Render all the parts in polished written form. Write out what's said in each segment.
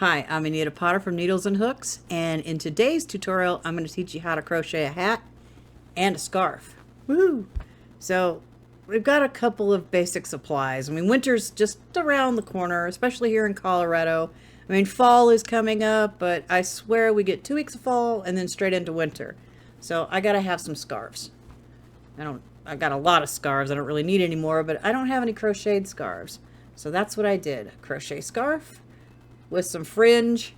Hi, I'm Anita Potter from Needles and Hooks, and in today's tutorial I'm going to teach you how to crochet a hat and a scarf. Woo! So we've got a couple of basic supplies. I mean, winter's just around the corner, especially here in Colorado. I mean, fall is coming up, but I swear we get 2 weeks of fall and then straight into winter. So I gotta have some scarves. I got a lot of scarves. I don't really need any more, but I don't have any crocheted scarves. So that's what I did. Crochet scarf with some fringe,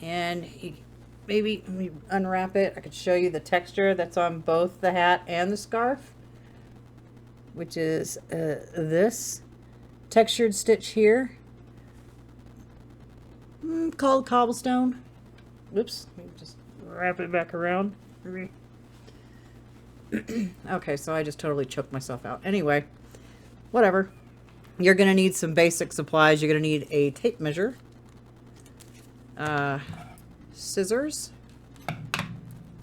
and maybe let me unwrap it. I could show you the texture that's on both the hat and the scarf, which is this textured stitch here, called cobblestone. Oops, let me just wrap it back around. Okay, so I just totally choked myself out. Anyway, whatever. You're going to need some basic supplies. You're going to need a tape measure, scissors,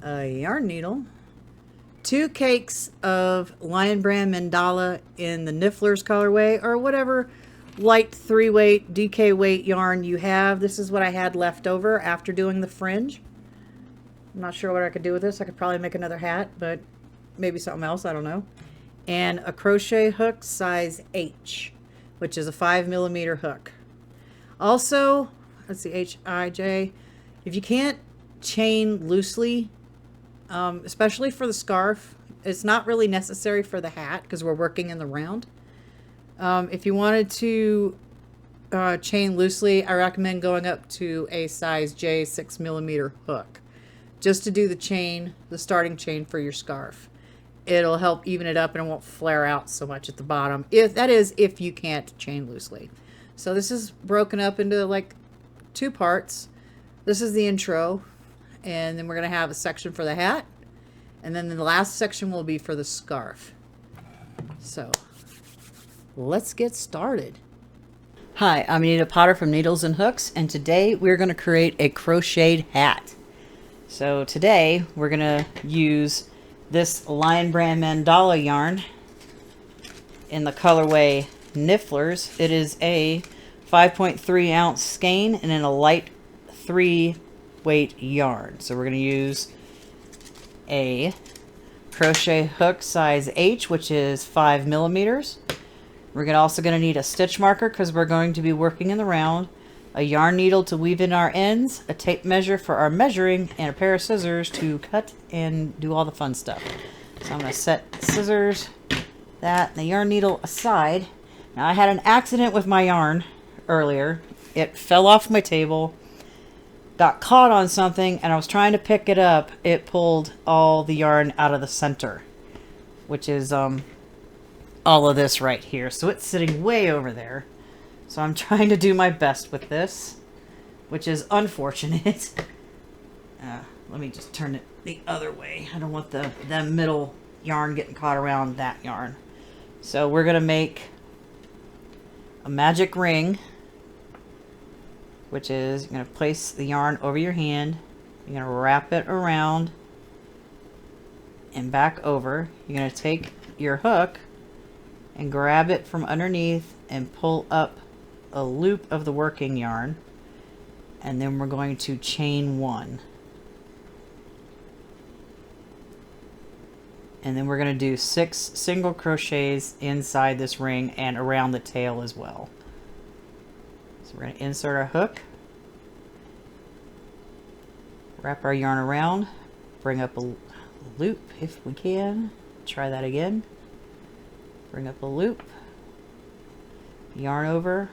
a yarn needle, 2 cakes of Lion Brand Mandala in the Nifflers colorway, or whatever light 3-weight DK weight yarn you have. This is what I had left over after doing the fringe. I'm not sure what I could do with this. I could probably make another hat, but maybe something else, I don't know. And a crochet hook size H, which is a 5mm hook. Also, let's see, HIJ. If you can't chain loosely, especially for the scarf, it's not really necessary for the hat because we're working in the round. If you wanted to chain loosely, I recommend going up to a size J 6mm hook just to do the chain, the starting chain for your scarf. It'll help even it up and it won't flare out so much at the bottom. If you can't chain loosely. So this is broken up into like 2 parts. This is the intro, and then we're going to have a section for the hat, and then the last section will be for the scarf. So let's get started. Hi, I'm Anita Potter from Needles and Hooks, and today we're going to create a crocheted hat. So today we're going to use this Lion Brand Mandala yarn in the colorway Nifflers. It is a 5.3 ounce skein and in a light 3-weight yarn. So we're going to use a crochet hook size H, which is 5mm. We're also going to need a stitch marker because we're going to be working in the round, a yarn needle to weave in our ends, a tape measure for our measuring, and a pair of scissors to cut and do all the fun stuff. So I'm going to set the scissors, that, and the yarn needle aside. Now I had an accident with my yarn earlier. It fell off my table, got caught on something, and I was trying to pick it up. It pulled all the yarn out of the center, which is all of this right here. So it's sitting way over there. So I'm trying to do my best with this, which is unfortunate. Let me just turn it the other way. I don't want the middle yarn getting caught around that yarn. So we're going to make a magic ring, which is you're going to place the yarn over your hand. You're going to wrap it around and back over. You're going to take your hook and grab it from underneath and pull up a loop of the working yarn, and then we're going to chain 1, and then we're going to do 6 single crochets inside this ring and around the tail as well. So we're going to insert our hook, wrap our yarn around, bring up a loop if we can, try that again, bring up a loop, yarn over,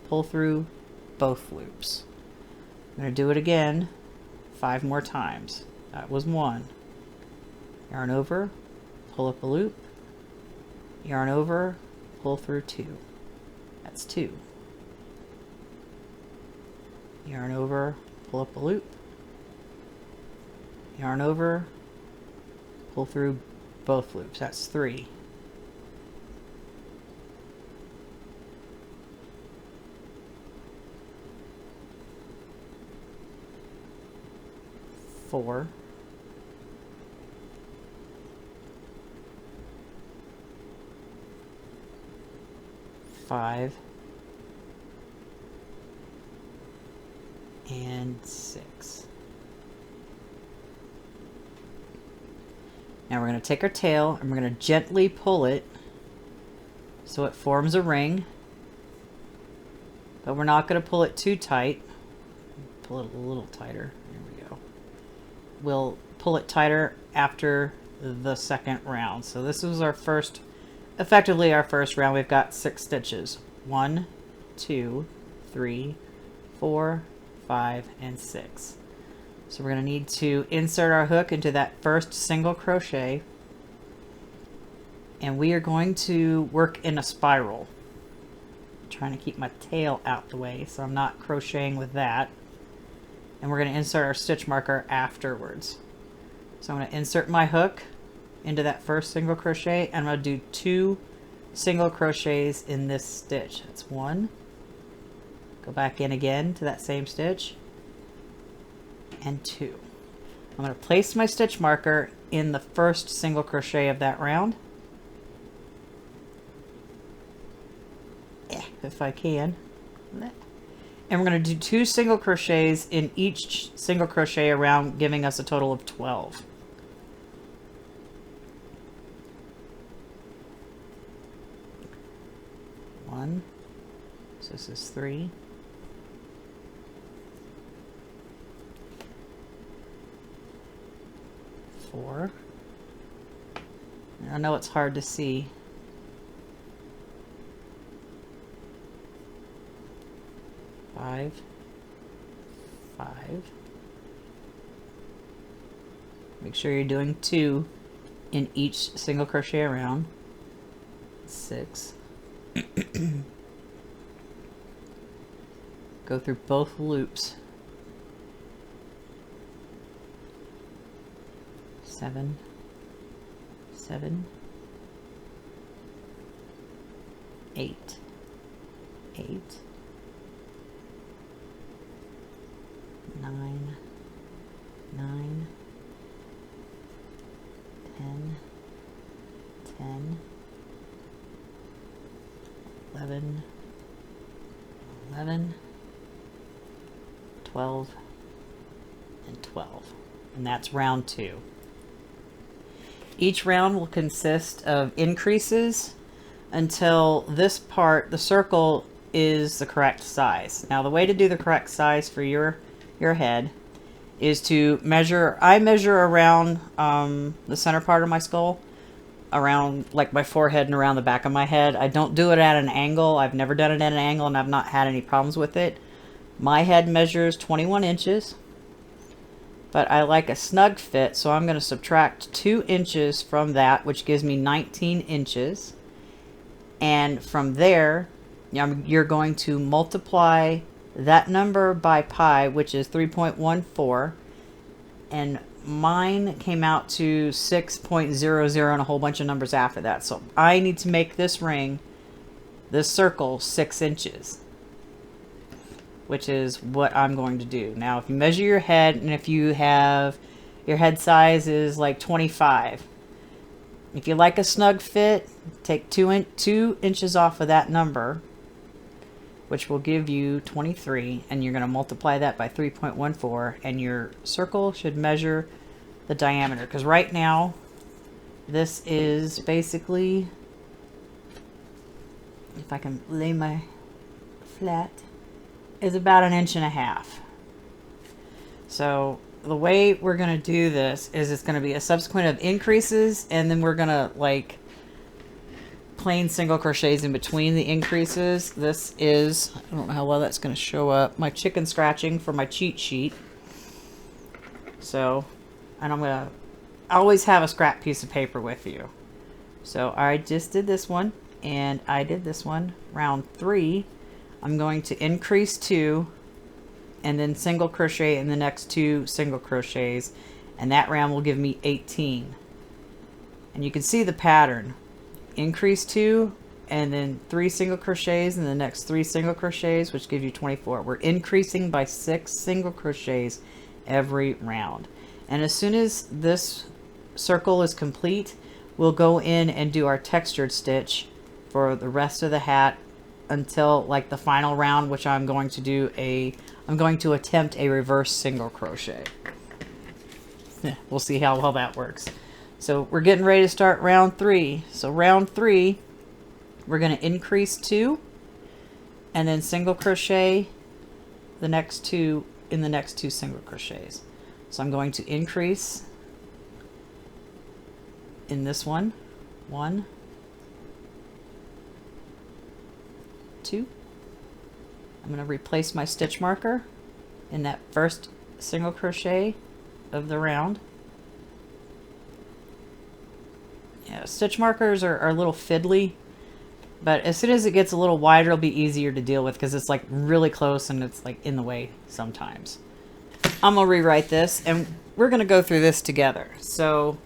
pull through both loops. I'm going to do it again 5 more times. That was 1. Yarn over, pull up a loop, yarn over, pull through 2. That's 2. Yarn over, pull up a loop, yarn over, pull through both loops. That's 3. 4, 5, and 6. Now we're going to take our tail and we're going to gently pull it so it forms a ring, but we're not going to pull it too tight. Pull it a little tighter. There we go. We'll pull it tighter after the second round. So this was our first, effectively our first round. We've got 6 stitches. 1, 2, 3, 4, 5, and 6. So we're going to need to insert our hook into that first single crochet, and we are going to work in a spiral. I'm trying to keep my tail out the way so I'm not crocheting with that. And we're going to insert our stitch marker afterwards. So I'm going to insert my hook into that first single crochet, and I'm going to do 2 single crochets in this stitch. That's 1. Go back in again to that same stitch, and 2. I'm going to place my stitch marker in the first single crochet of that round, if I can, and we're going to do 2 single crochets in each single crochet around, giving us a total of 12. One, so this is 3. 4. I know it's hard to see. 5. 5. Make sure you're doing 2 in each single crochet around. 6. Go through both loops. 7, 7, 8, 8, 9, 9, 10, 10, 11, 11, 12, and 12. And that's round 2. Each round will consist of increases until this part, the circle, is the correct size. Now the way to do the correct size for your head is to measure. I measure around the center part of my skull, around like my forehead and around the back of my head. I don't do it at an angle. I've never done it at an angle, and I've not had any problems with it. My head measures 21 inches. But I like a snug fit, so I'm going to subtract 2 inches from that, which gives me 19 inches. And from there, you're going to multiply that number by pi, which is 3.14. And mine came out to 6.00 and a whole bunch of numbers after that. So I need to make this ring, this circle, 6 inches. Which is what I'm going to do. Now, if you measure your head, and if you have your head size is like 25, if you like a snug fit, take 2 inches off of that number, which will give you 23, and you're going to multiply that by 3.14, and your circle should measure the diameter. Because right now, this is basically, if I can lay my flat, is about 1.5 inches. So the way we're going to do this is it's going to be a subsequent of increases, and then we're going to like plain single crochets in between the increases. This is, I don't know how well that's going to show up, my chicken scratching for my cheat sheet. So, and I'm going to always have a scrap piece of paper with you. So I just did this one, and I did this one. Round 3, I'm going to increase 2 and then single crochet in the next 2 single crochets, and that round will give me 18. And you can see the pattern. Increase 2 and then 3 single crochets in the next 3 single crochets, which gives you 24. We're increasing by 6 single crochets every round. And as soon as this circle is complete, we'll go in and do our textured stitch for the rest of the hat until like the final round, which I'm going to attempt a reverse single crochet. We'll see how well that works. So we're getting ready to start round 3. So round 3, we're going to increase 2 and then single crochet the next 2 in the next 2 single crochets. So I'm going to increase in this one, 1, 2. I'm going to replace my stitch marker in that first single crochet of the round. Yeah, stitch markers are a little fiddly, but as soon as it gets a little wider, it'll be easier to deal with because it's like really close and it's like in the way sometimes. I'm gonna rewrite this and we're gonna go through this together. So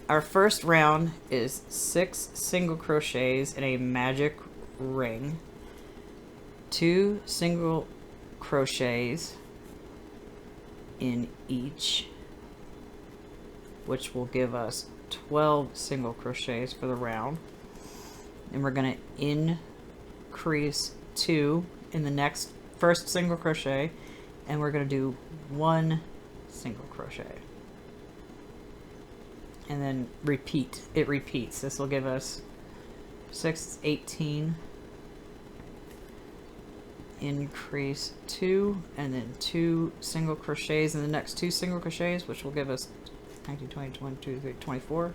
our first round is 6 single crochets in a magic ring, 2 single crochets in each, which will give us 12 single crochets for the round. And we're going to increase 2 in the next first single crochet, and we're going to do 1 single crochet and then repeat. It repeats. This will give us 6, 18, increase 2 and then 2 single crochets in the next 2 single crochets, which will give us 19, 20, 22, 23, 24.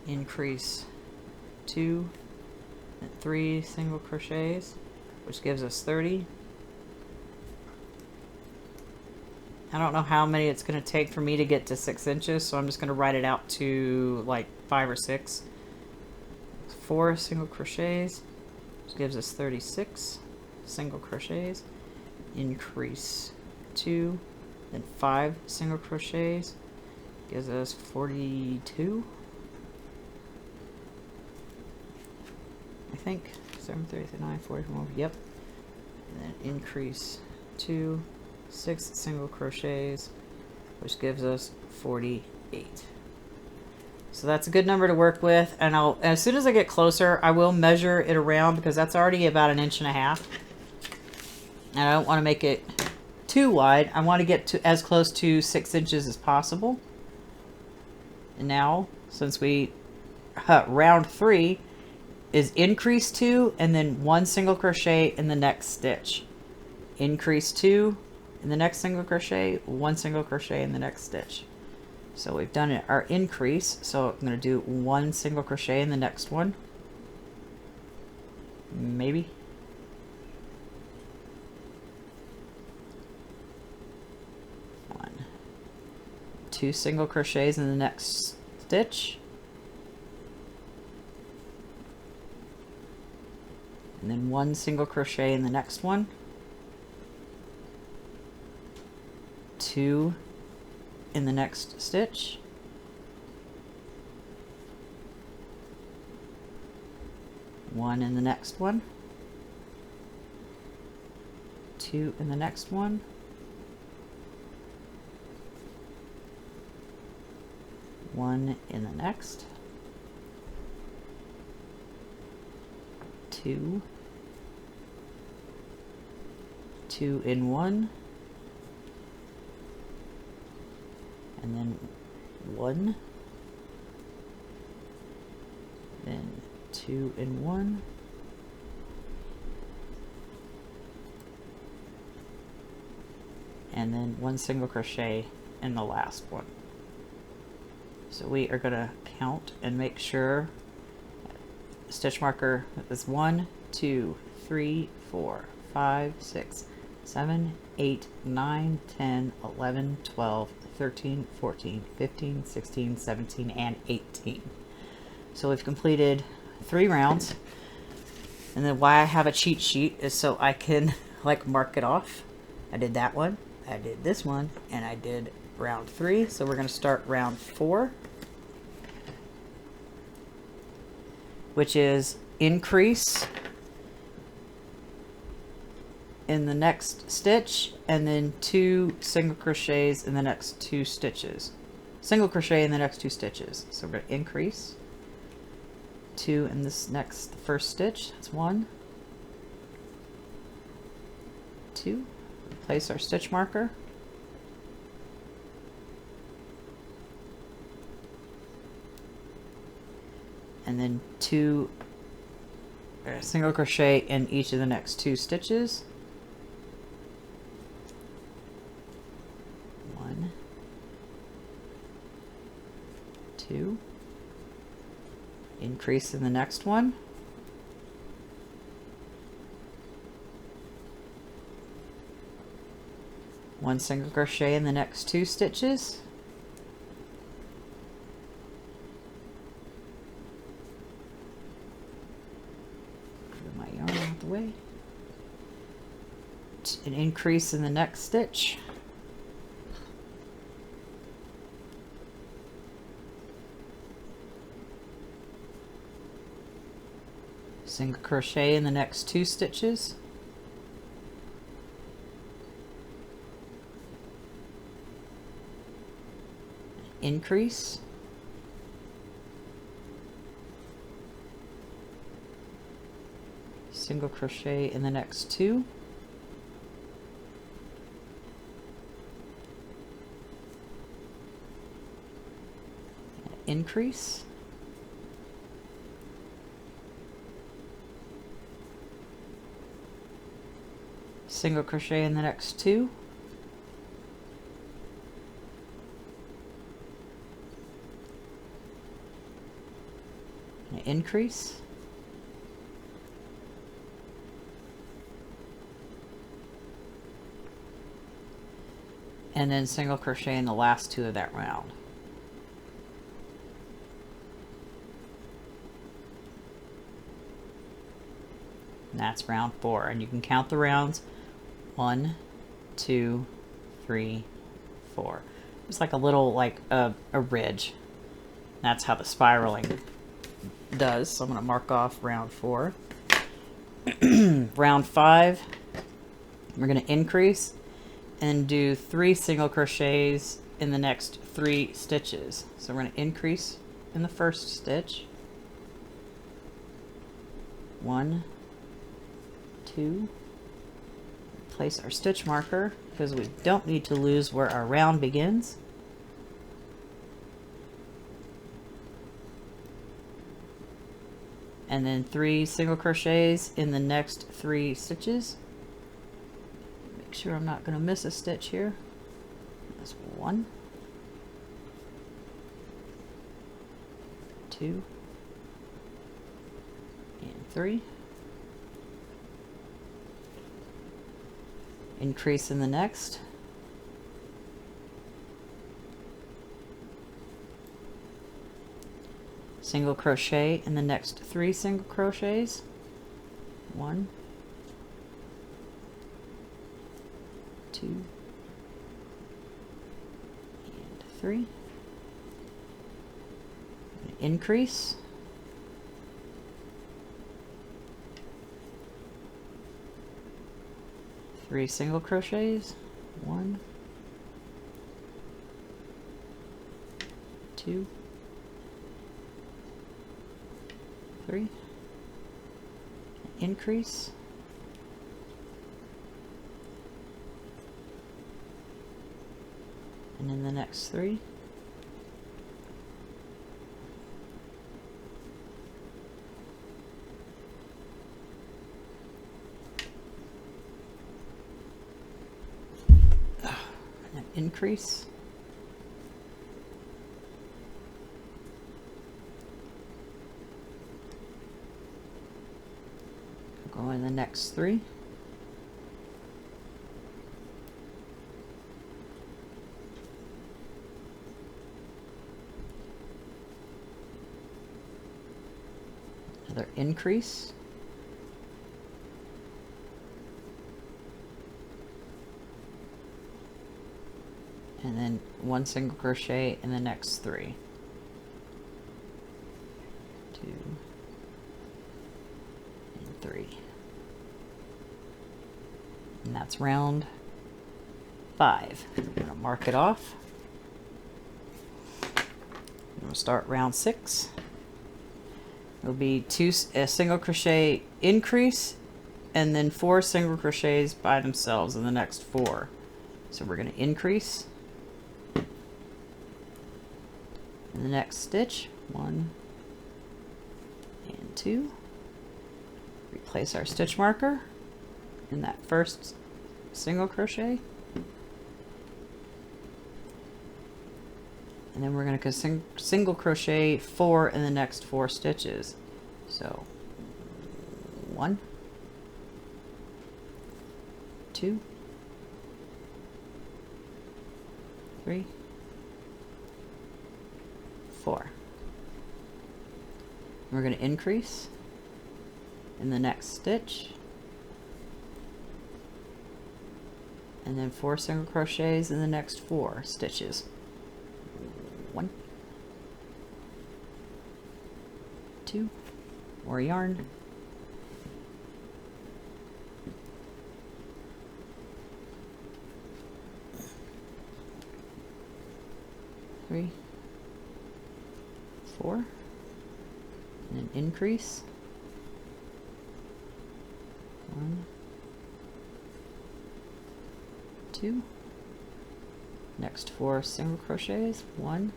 Increase 2 and 3 single crochets, which gives us 30. I don't know how many it's going to take for me to get to 6 inches, so I'm just going to write it out to like 5 or 6. 4 single crochets, which gives us 36 single crochets. Increase 2, then 5 single crochets, gives us 42. I think 7, 39, 44. Yep. And then increase 2, 6 single crochets, which gives us 48. So that's a good number to work with, and as soon as I get closer, I will measure it around because that's already about 1.5 inches. And I don't want to make it too wide. I want to get to as close to 6 inches as possible. And now, since we round 3 is increase 2 and then 1 single crochet in the next stitch. Increase 2 in the next single crochet, 1 single crochet in the next stitch. So we've done it, our increase, so I'm going to do 1 single crochet in the next one. Maybe. One. 2 single crochets in the next stitch. And then 1 single crochet in the next one. 2 in the next stitch. 1 in the next one. 2 in the next one. 1 in the next. 2. 2 in 1. And then 1, then 2 in 1, and then 1 single crochet in the last one. So we are going to count and make sure stitch marker is 1, 2, 3, 4, 5, 6, 7, 8, 9, 10, 11, 12, 13, 14, 15, 16, 17, and 18. So we've completed 3 rounds. And then why I have a cheat sheet is so I can like mark it off. I did that one, I did this one, and I did round 3. So we're going to start round 4, which is increase in the next stitch and then 2 single crochets in the next 2 stitches. Single crochet in the next 2 stitches. So we're going to increase 2 in this next first stitch. That's 1, 2. Place our stitch marker. And then 2 single crochet in each of the next 2 stitches. 1, 2. Increase in the next one. 1 single crochet in the next 2 stitches. Move my yarn out of the way. An increase in the next stitch. Single crochet in the next 2 stitches. Increase. Single crochet in the next 2. Increase. Single crochet in the next 2. Increase. And then single crochet in the last 2 of that round. And that's round 4, and you can count the rounds. 1, 2, 3, 4. It's like a little, like a ridge. That's how the spiraling does. So I'm going to mark off round 4. Round 5, we're going to increase and do 3 single crochets in the next 3 stitches. So we're going to increase in the first stitch. 1, 2. Place our stitch marker because we don't need to lose where our round begins. And then 3 single crochets in the next 3 stitches. Make sure I'm not going to miss a stitch here. That's 1, 2, and 3. Increase in the next. Single crochet in the next 3 single crochets. 1, 2, and 3. Increase. Three single crochets. 1, 2, 3. Increase. And in the next 3. Increase. Go in the next 3. Another increase. And then 1 single crochet in the next 3. 2 and 3. And that's round 5. I'm going to mark it off. I'm going to start round 6. It'll be a single crochet increase and then 4 single crochets by themselves in the next 4. So we're going to increase in the next stitch, 1 and 2. Replace our stitch marker in that first single crochet, and then we're going to single crochet 4 in the next 4 stitches. So 1, 2, 3, 4. We're going to increase in the next stitch, and then 4 single crochets in the next 4 stitches. 1, 2, more yarn, 3, 4, and then increase, 1, 2, next 4 single crochets, 1,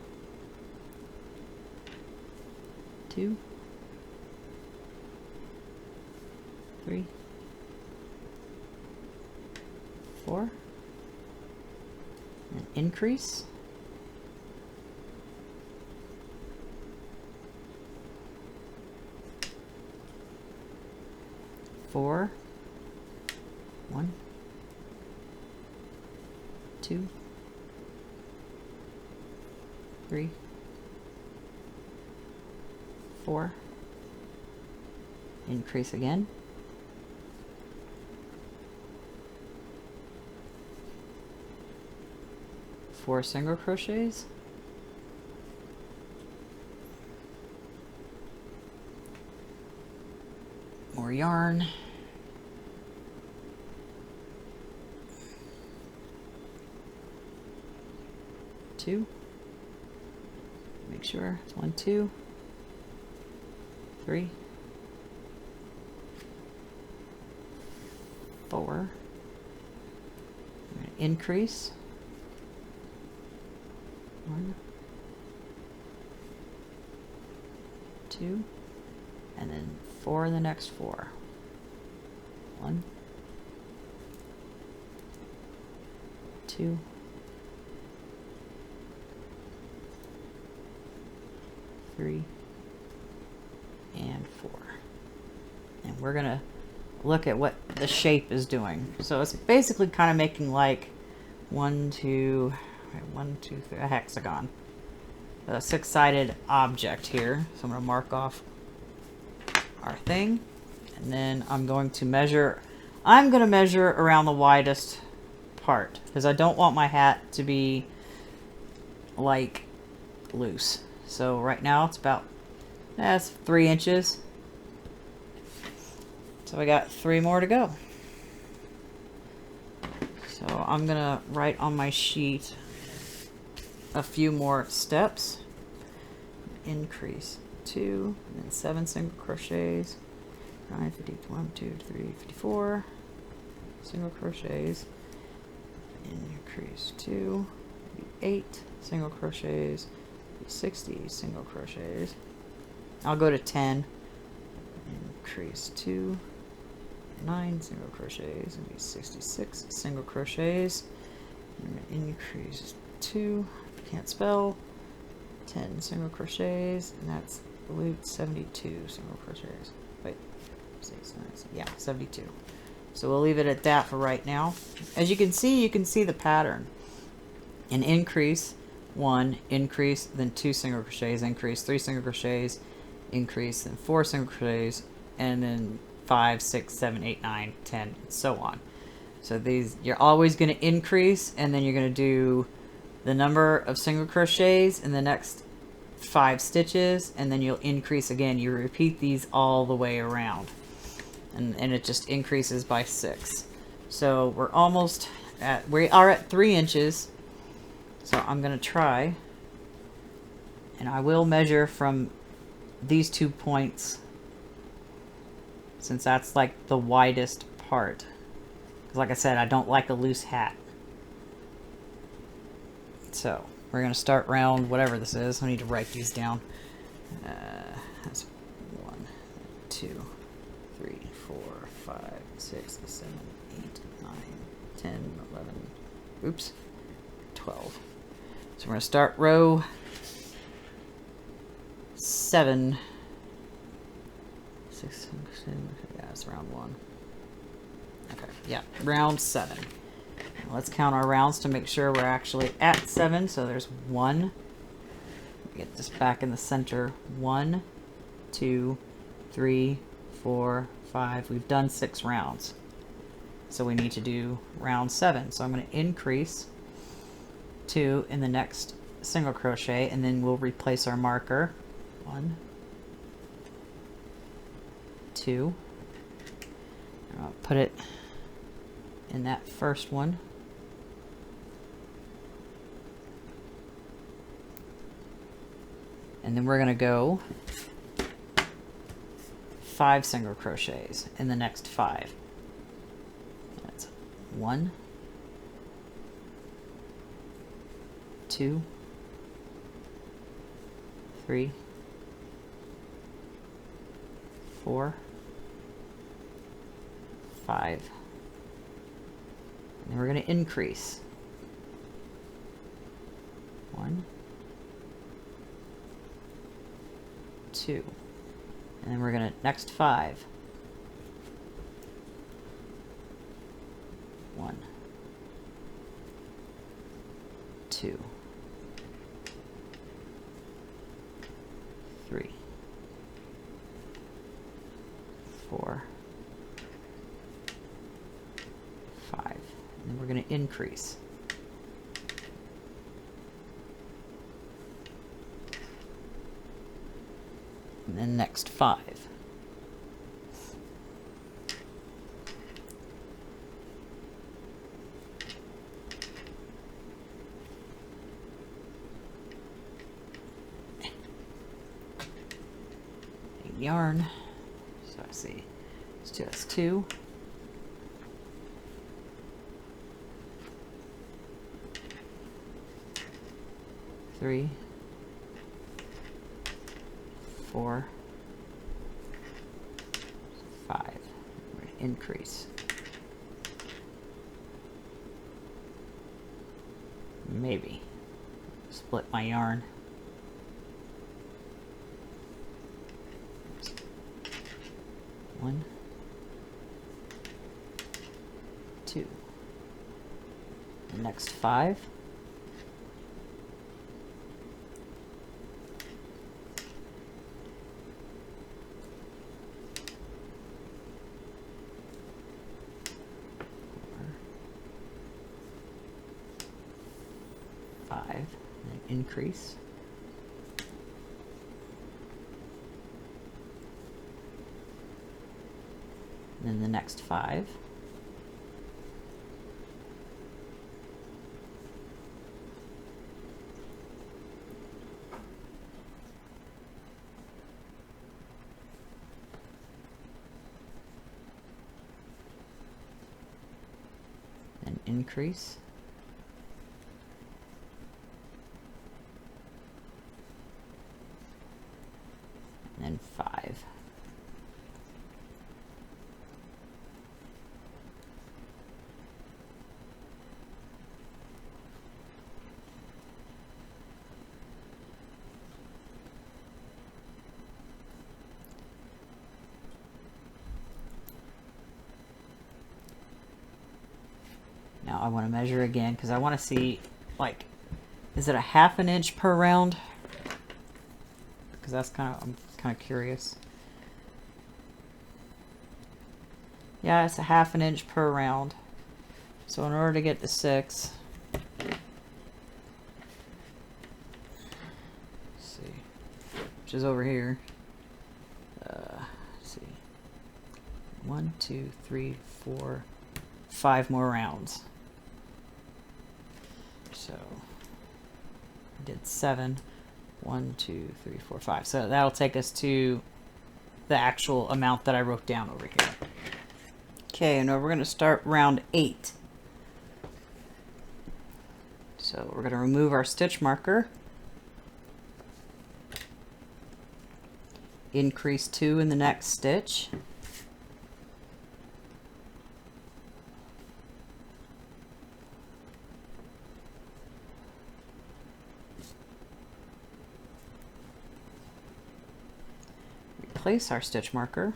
2, 3, 4, and increase, 4, 1, 2, 3, 4, increase again, 4 single crochets, more yarn, 2, make sure it's 1, 2, 3, 4, I'm going to increase, 1, 2, and then 4 in the next 4, 1, 2, 3, and 4. And we're gonna look at what the shape is doing. So it's basically kind of making like 1, 2, 3, a hexagon, a 6-sided object here. So I'm gonna mark off our thing, and then I'm going to measure. I'm gonna measure around the widest part because I don't want my hat to be like loose. So right now it's about, that's 3 inches. So I got 3 more to go. So I'm gonna write on my sheet a few more steps. Increase 2, and then 7 single crochets, 9, 50, 1, 2, 3, 54 single crochets, increase 2, 8 single crochets, 60 single crochets. I'll go to 10, increase 2, 9 single crochets, and be 66 single crochets, and increase 2, can't spell, 10 single crochets, and that's 72 single crochets. Wait, 6, 9, yeah, 72. So we'll leave it at that for right now. As you can see the pattern. An increase, 1, increase, then 2 single crochets, increase, 3 single crochets, increase, then 4 single crochets, and then 5, 6, 7, 8, 9, 10, and so on. So these, you're always going to increase, and then you're going to do the number of single crochets in the next 5 stitches, and then you'll increase again. You repeat these all the way around, and it just increases by 6. So we're almost at, we are at 3 inches. So I'm going to try, and I will measure from these 2 points, since that's like the widest part. Because like I said, I don't like a loose hat. So we're going to start round whatever this is. I need to write these down. That's 1, 2, 3, 4, 5, 6, 7, 8, 9, 10, 11, oops, 12. So we're going to start row 7. 6, 7, yeah, it's round 1. Okay, yeah, round 7. Let's count our rounds to make sure we're actually at 7. So there's 1. Get this back in the center. 1, 2, 3, 4, 5. We've done 6 rounds. So we need to do round 7. So I'm going to increase 2 in the next single crochet, and then we'll replace our marker. 1, 2. I'll put it in that first one. And then we're going to go 5 single crochets in the next 5. That's 1, 2, 3, 4, 5. And then we're going to increase. 1, 2, and then we're going to next 5. 1, 2, 3, 4, 5, and then we're going to increase. And then next 5. Yarn. So I see it's just 2. 3, 4, 5. We're going to increase. Maybe split my yarn. One, 2. The next 5. 5, and increase. And then the next 5. And increase. And 5. Now I want to measure again because I want to see, like, is it a 1/2 inch per round? Because that's I'm kind of curious. Yeah, it's a 1/2 inch per round. So in order to get to 6, let's see, which is over here. Let's see, 1, 2, 3, 4, 5 more rounds. So I did 7. 1, 2, 3, 4, 5. So that'll take us to the actual amount that I wrote down over here. Okay, and now we're going to start round 8. So we're going to remove our stitch marker, increase 2 in the next stitch, place our stitch marker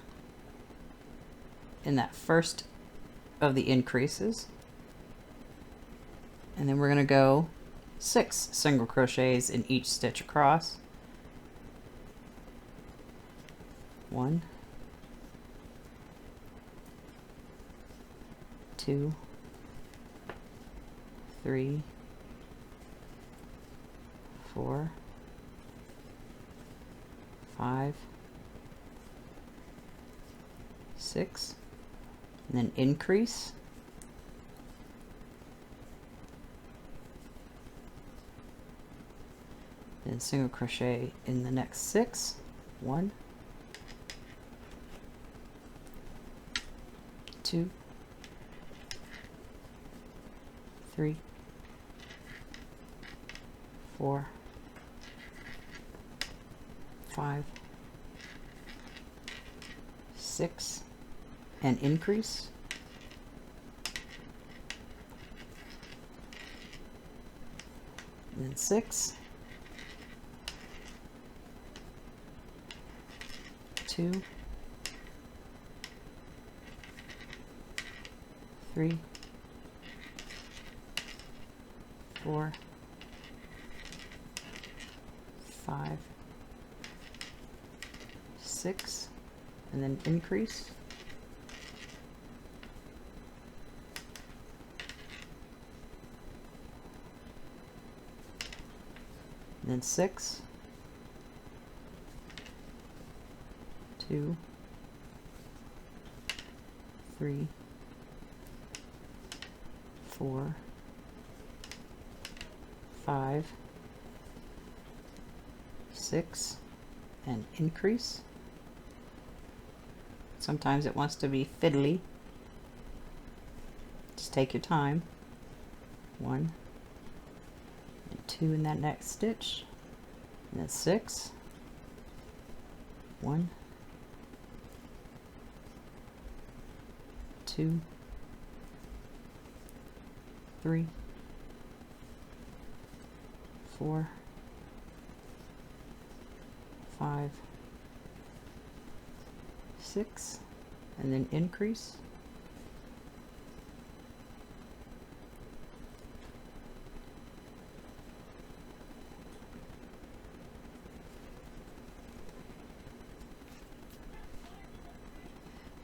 in that first of the increases, and then we're going to go 6 single crochets in each stitch across. 1, 2, 3, 4, 5, 6, and then increase, then single crochet in the next 6. 1, 2, 3, 4, 5, 6, and increase. And then 6, 2, 3, 4, 5, 6, and then increase. And then 6, 2, 3, 4, 5, 6, and increase. Sometimes it wants to be fiddly. Just take your time. 1 and 2 in that next stitch, and then 6, 1, 2, 3, 4, 5, 6, and then increase.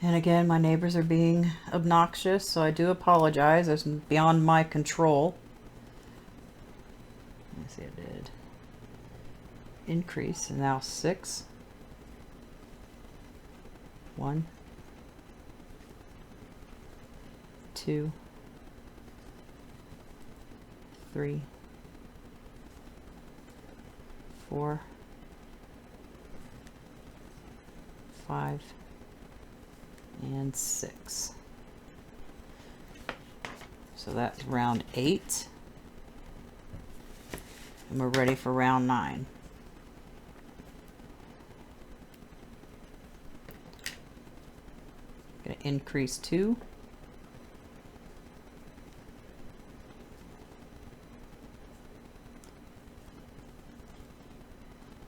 And again, my neighbors are being obnoxious, so I do apologize. It's beyond my control. Let's see, I did increase, and now 6, 1, 2, 3, 4, 5, and 6. So that's round 8, and we're ready for round 9. Going to increase 2,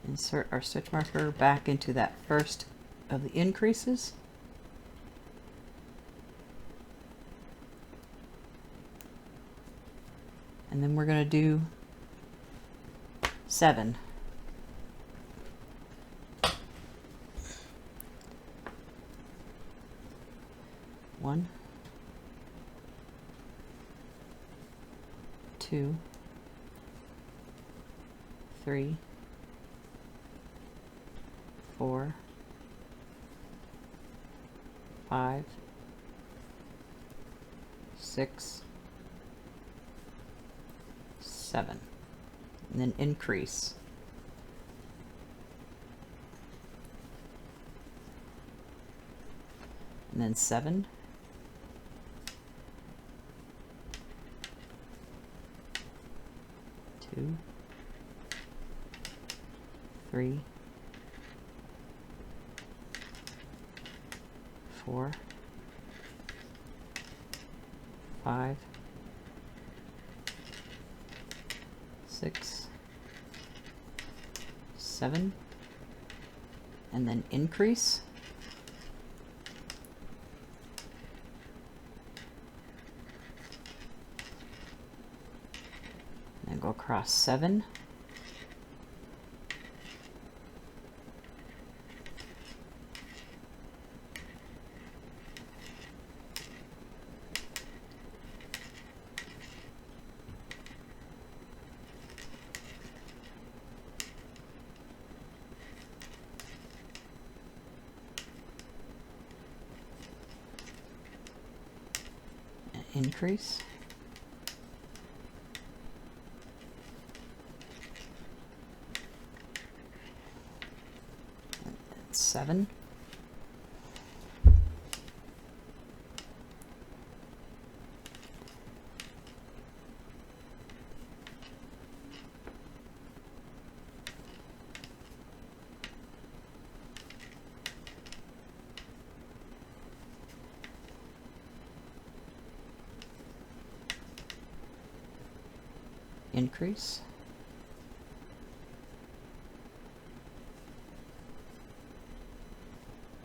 insert our stitch marker back into that first of the increases, and then we're going to do 7. 1, 2, 3, 4, 5, 6, 7, and then increase. and then 7, 2, 3, 4, 5, 6, 7, and then increase. And go across 7, and increase. 7, increase,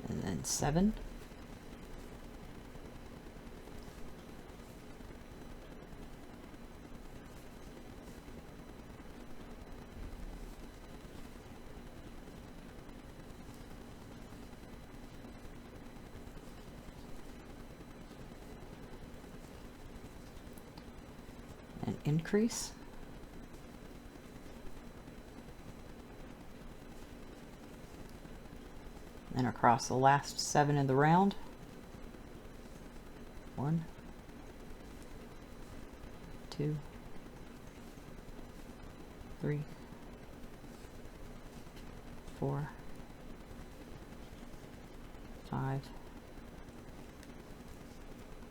and then 7, and increase. And across the last 7 of the round. 1, 2, 3, 4, 5,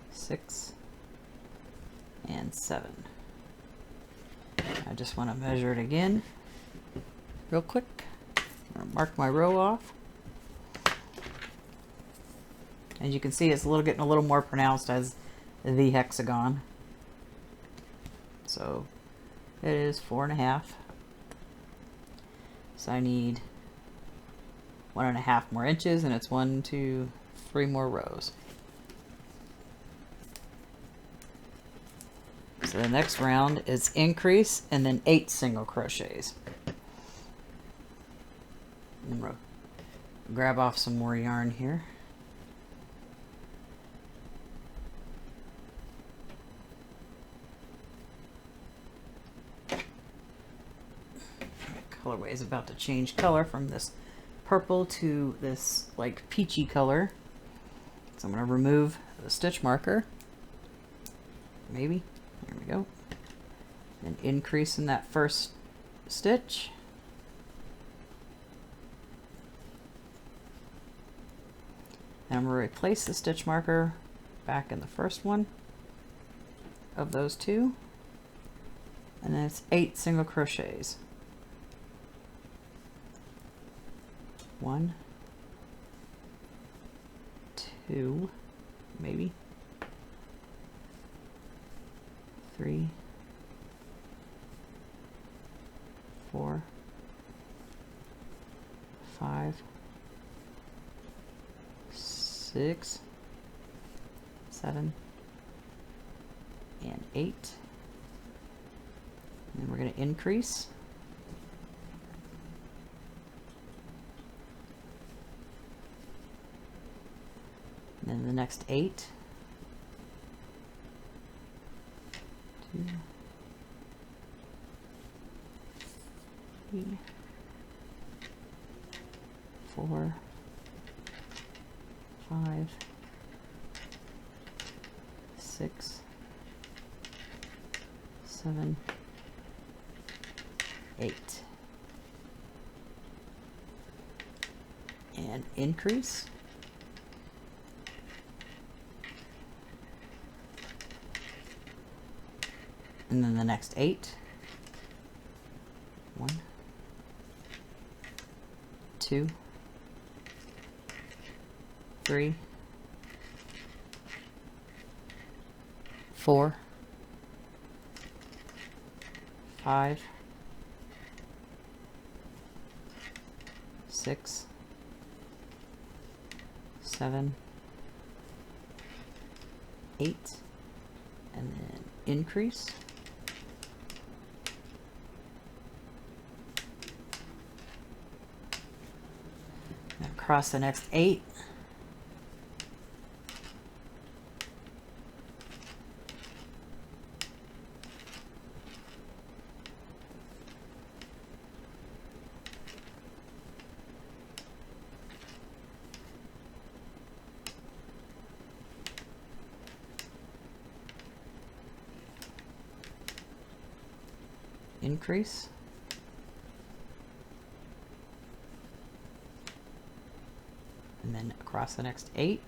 6, and 7. I just want to measure it again real quick. I'm going to mark my row off. As you can see, it's getting a little more pronounced as the hexagon. So it is 4.5. So I need 1.5 more inches, and it's 1, 2, 3 more rows. So the next round is increase and then 8 single crochets. I'm gonna grab off some more yarn here. Colorway is about to change color from this purple to this like peachy color. So I'm going to remove the stitch marker. Maybe. There we go. And increase in that first stitch. And I'm going to replace the stitch marker back in the first one of those two. And then it's 8 single crochets. 1, 2, maybe 3, 4, 5, 6, 7, and 8. And then we're going to increase. And then the next 8. 2, 3, 4, 5, 6, 7, 8. And increase. And then the next 8. 1, 2, 3, 4, 5, 6, 7, 8, and then increase. Now across the next 8. Increase. And then across the next 8.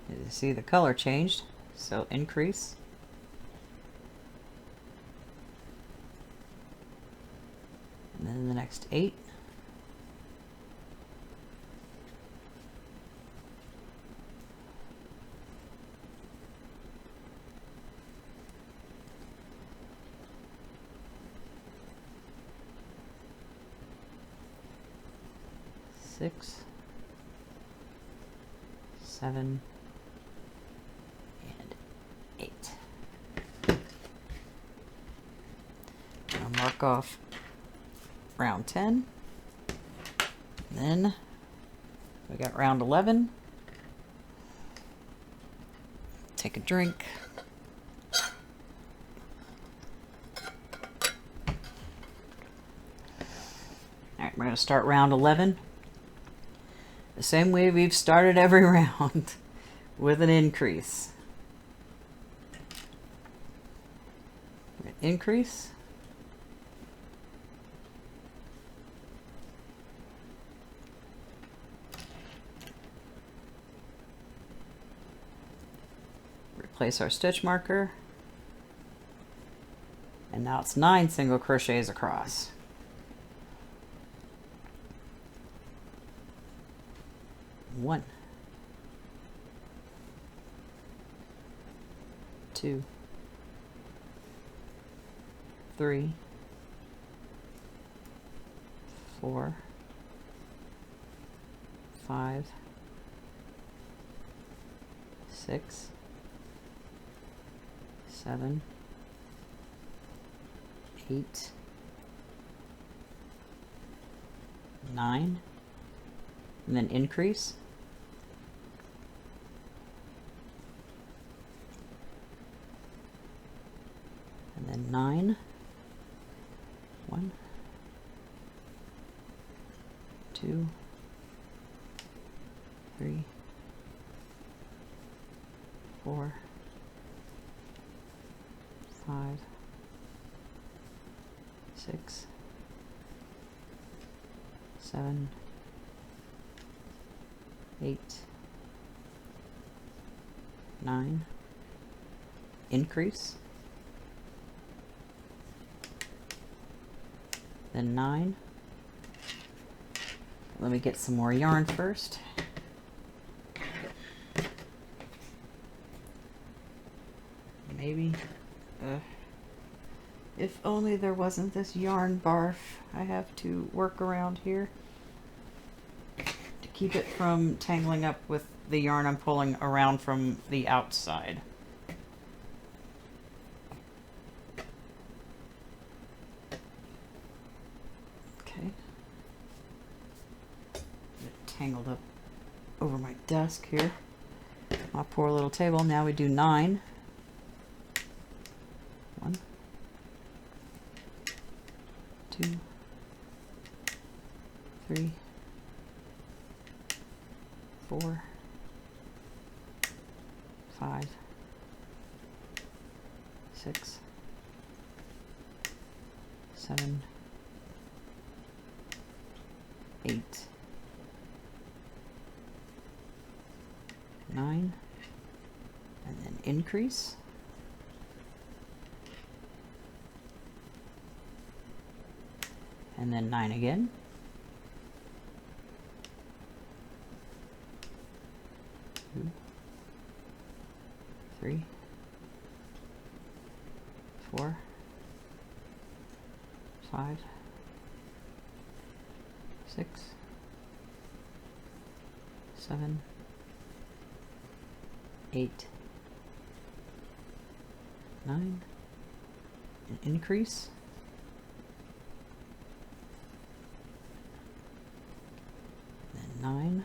You see the color changed, so increase. And then the next 8. Six, 7, and 8. I'll mark off round 10. And then we got round 11. Take a drink. Alright, we're going to start round 11. The same way we've started every round, with an increase. Increase. Replace our stitch marker. And now it's 9 single crochets across. 1, 2, 3, 4, 5, 6, 7, 8, 9, and then increase. And then 9, 1, 2, 3, 4, 5, 6, 7, 8, 9, increase. Then 9. Let me get some more yarn first. Maybe, if only there wasn't this yarn barf I have to work around here to keep it from tangling up with the yarn I'm pulling around from the outside. Tangled up over my desk here. My poor little table. Now we do 9. 1, 2, 3, 4, 5, 6, 7, 8, 9, and then increase. And then 9 again. 2, 3, 4, 5, 6, 7, 8, 9, and increase. Then 9.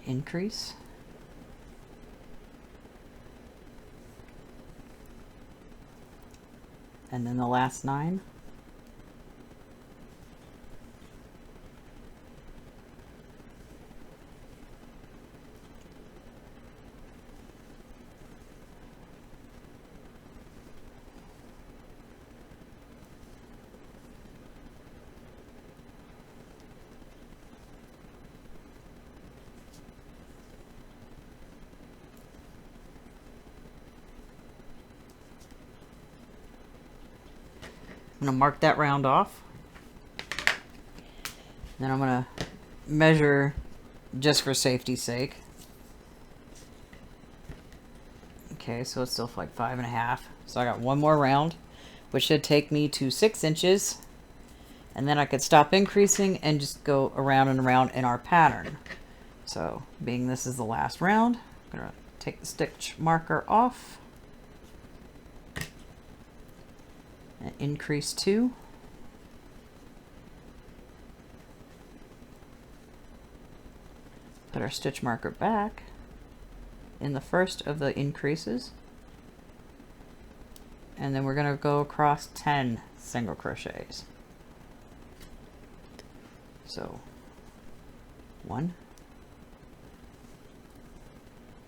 Increase. And then the last 9. I'm going to mark that round off. Then I'm going to measure just for safety's sake. Okay, so it's still like 5.5. So I got one more round, which should take me to 6 inches. And then I could stop increasing and just go around and around in our pattern. So being this is the last round, I'm going to take the stitch marker off. And increase 2. Put our stitch marker back in the first of the increases. And then we're going to go across 10 single crochets. So 1,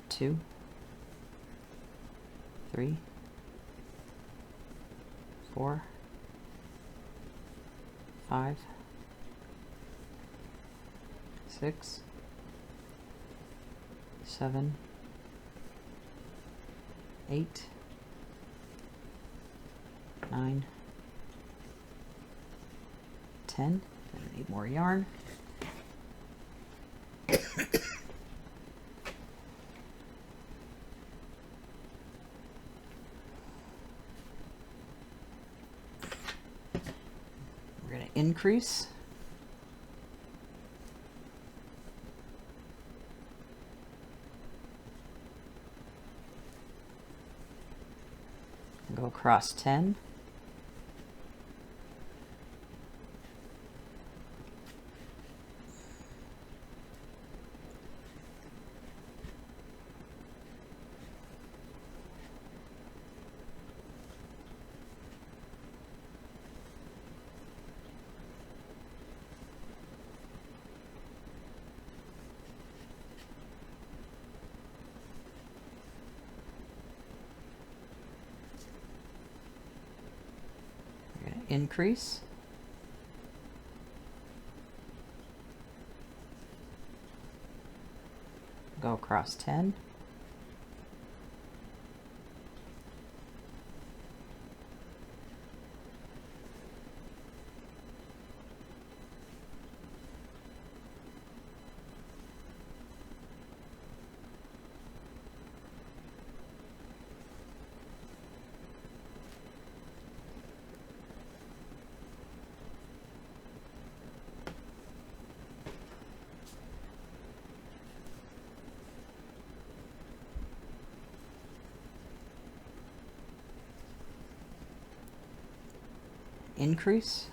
2, 3, 4, 5, 6, 7, 8, 9, 10. I need more yarn. We're going to increase. Go across 10. Increase. Go across 10. increase,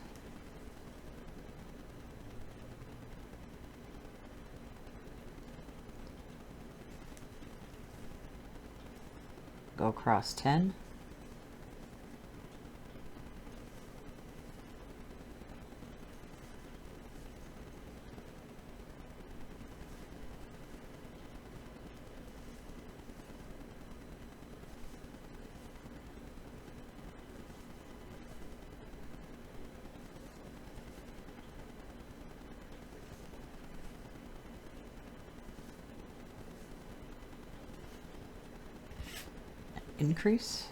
go across 10, increase,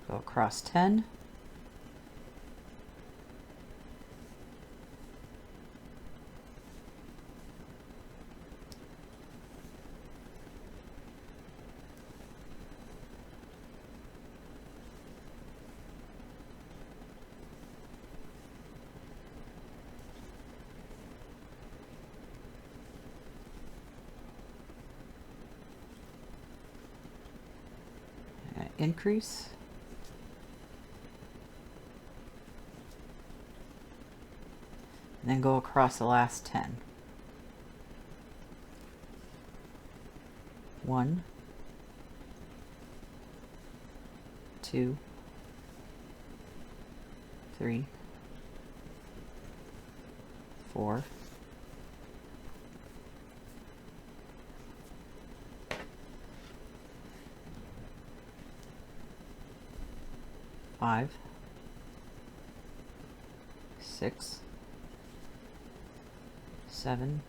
go across 10, increase, and then go across the last 10. 1, 2, 3, 4, 5, 6, 7,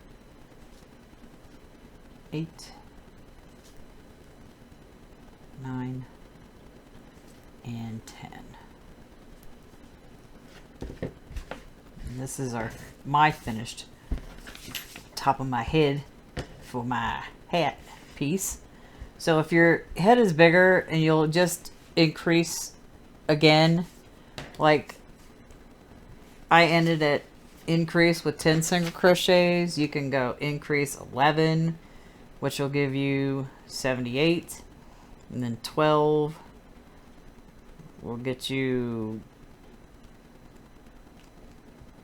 8, 9, and 10. And this is my finished top of my head for my hat piece. So if your head is bigger, and you'll just increase again, like I ended at increase with 10 single crochets, you can go increase 11, which will give you 78, and then 12 will get you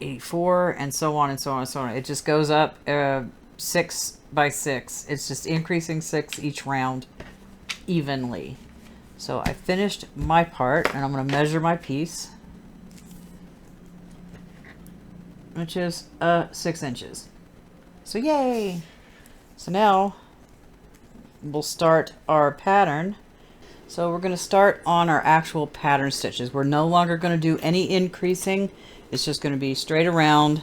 84, and so on and so on and so on. It just goes up 6 by 6. It's just increasing 6 each round evenly. So I finished my part, and I'm going to measure my piece, which is 6 inches. So yay! So now we'll start our pattern. So we're going to start on our actual pattern stitches. We're no longer going to do any increasing. It's just going to be straight around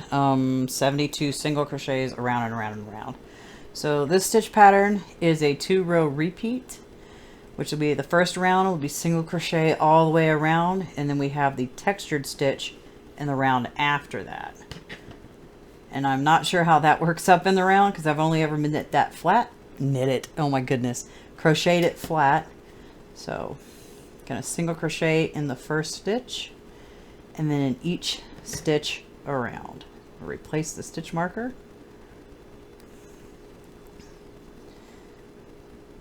72 single crochets around and around and around. So this stitch pattern is a 2-row repeat, which will be the first round will be single crochet all the way around, and then we have the textured stitch in the round after that. And I'm not sure how that works up in the round, because I've only ever knit that flat. Knit it, oh my goodness. Crocheted it flat. So, gonna single crochet in the first stitch, and then in each stitch around. Replace the stitch marker.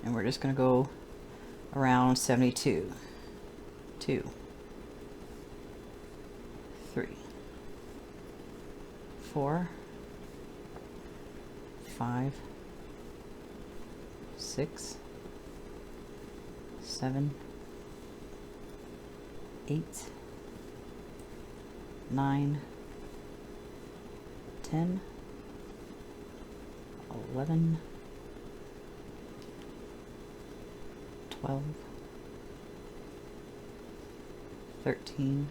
And we're just gonna go around 72. 2, 3, 4, 5, 6, 7, 8, 9, 10, 11, 12, 13,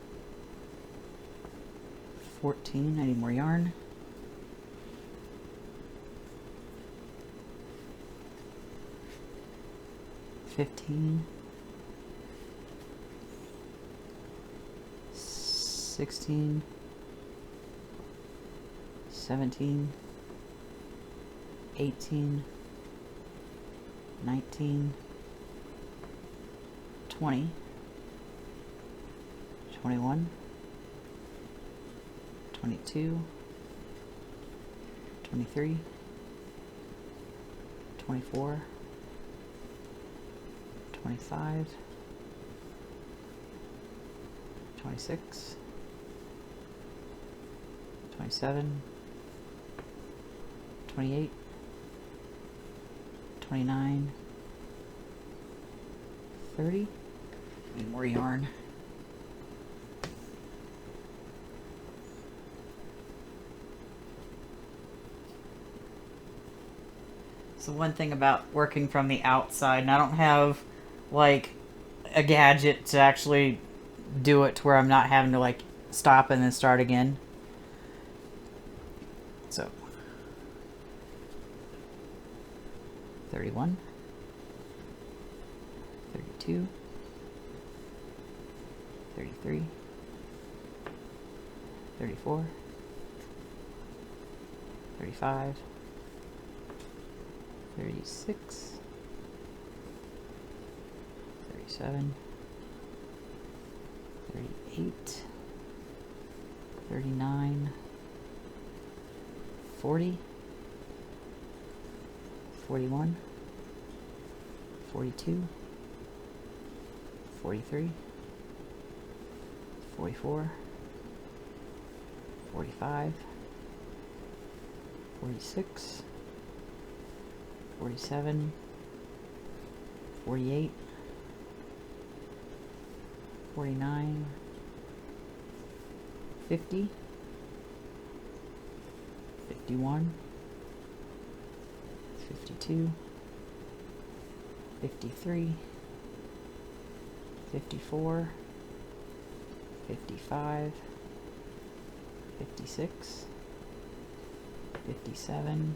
14, I need more yarn, 15, 16, 17, 18, 19, 20, 21, 22, 23, 24, 25, 26, 27, 28, 29, 30. Need more yarn. So one thing about working from the outside, and I don't have like a gadget to actually do it to where I'm not having to like stop and then start again. So 31, 32, 33, 34, 35, 36, 37, 38, 39, 40, 41, 42, 43, 44, 45, 46, 47, 48, 49, 50, 51, 52, 53, 54, 55, 56, 57,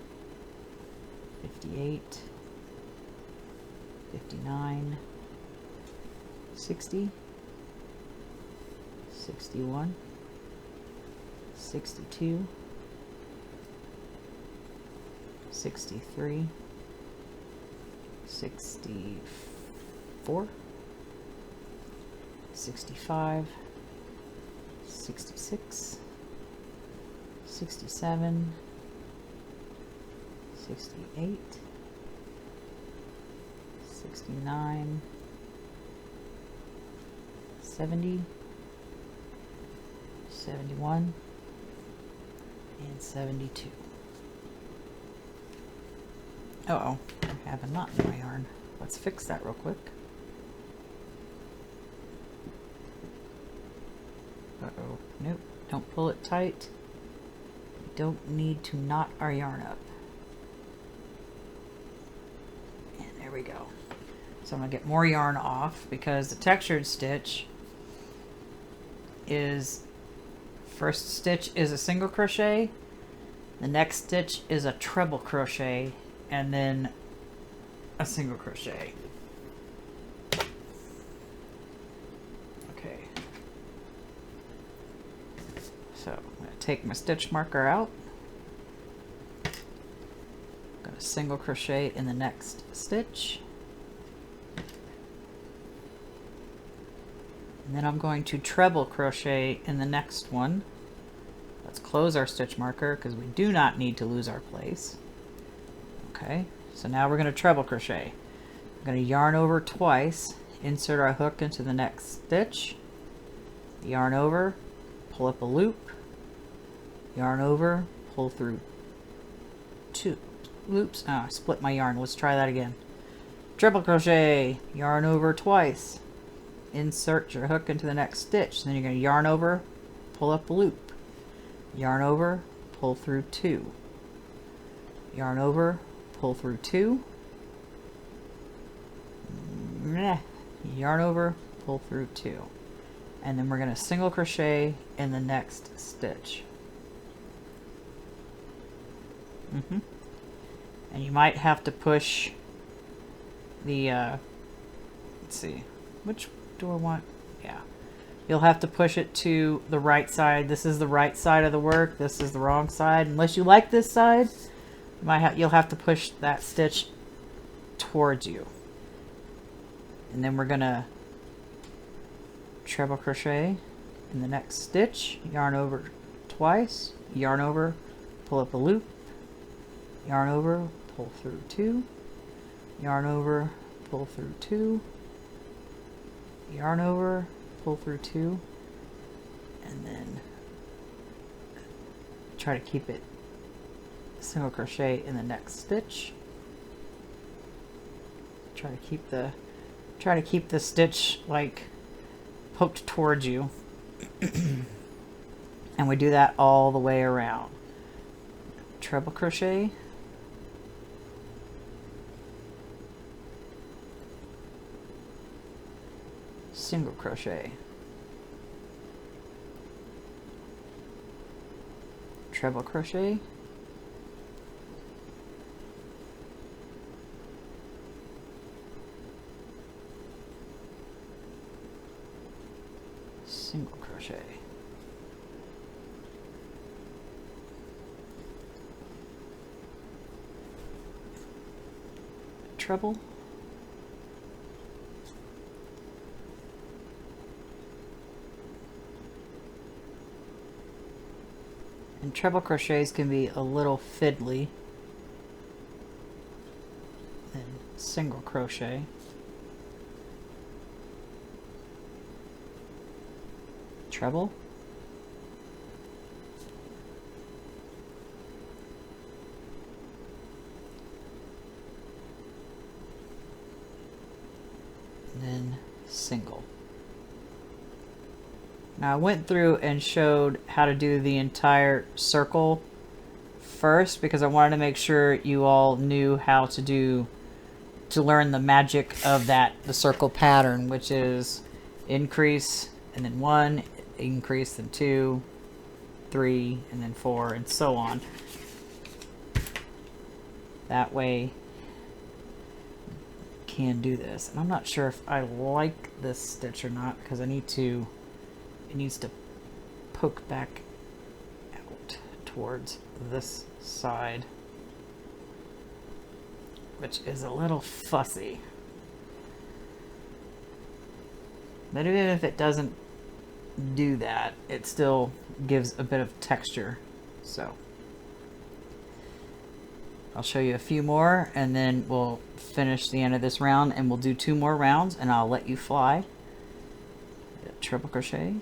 58, 59, 60, 61, 62, 63, 64, 65, 66, 67, 68, 69, 70, 71, and 72. Uh-oh, I have a knot in my yarn. Let's fix that real quick. Uh-oh, nope, don't pull it tight. We don't need to knot our yarn up. And there we go. So I'm going to get more yarn off because the textured stitch is, first stitch is a single crochet, the next stitch is a treble crochet, and then a single crochet. Okay. So I'm going to take my stitch marker out. I'm going to single crochet in the next stitch. And then I'm going to treble crochet in the next one. Let's close our stitch marker because we do not need to lose our place. Okay, so now we're going to treble crochet. I'm going to yarn over twice, insert our hook into the next stitch, yarn over, pull up a loop, yarn over, pull through 2 loops. Ah, I split my yarn. Let's try that again. Triple crochet, yarn over twice, insert your hook into the next stitch. Then you're going to yarn over, pull up a loop, yarn over, pull through 2, yarn over, pull through 2, yarn over, pull through 2, and then we're going to single crochet in the next stitch. And you might have to push the let's see, which do I want? Yeah, you'll have to push it to the right side. This is the right side of the work, this is the wrong side. Unless you like this side, you'll have to push that stitch towards you. And then we're gonna treble crochet in the next stitch, yarn over twice, yarn over, pull up a loop, yarn over, pull through 2, yarn over, pull through 2, yarn over, pull through 2, and then try to keep it single crochet in the next stitch. Try to keep the stitch like poked towards you. And we do that all the way around. Treble crochet, single crochet, treble crochet, single crochet, treble, and treble crochets can be a little fiddly, then single crochet, treble, and then single. Now I went through and showed how to do the entire circle first because I wanted to make sure you all knew how to learn the magic of the circle pattern, which is increase and then 1, increase then 2, 3, and then 4, and so on. That way you can do this. And I'm not sure if I like this stitch or not because it needs to poke back out towards this side, which is a little fussy. But even if it doesn't do that, it still gives a bit of texture. So I'll show you a few more and then we'll finish the end of this round, and we'll do 2 more rounds and I'll let you fly. Triple crochet,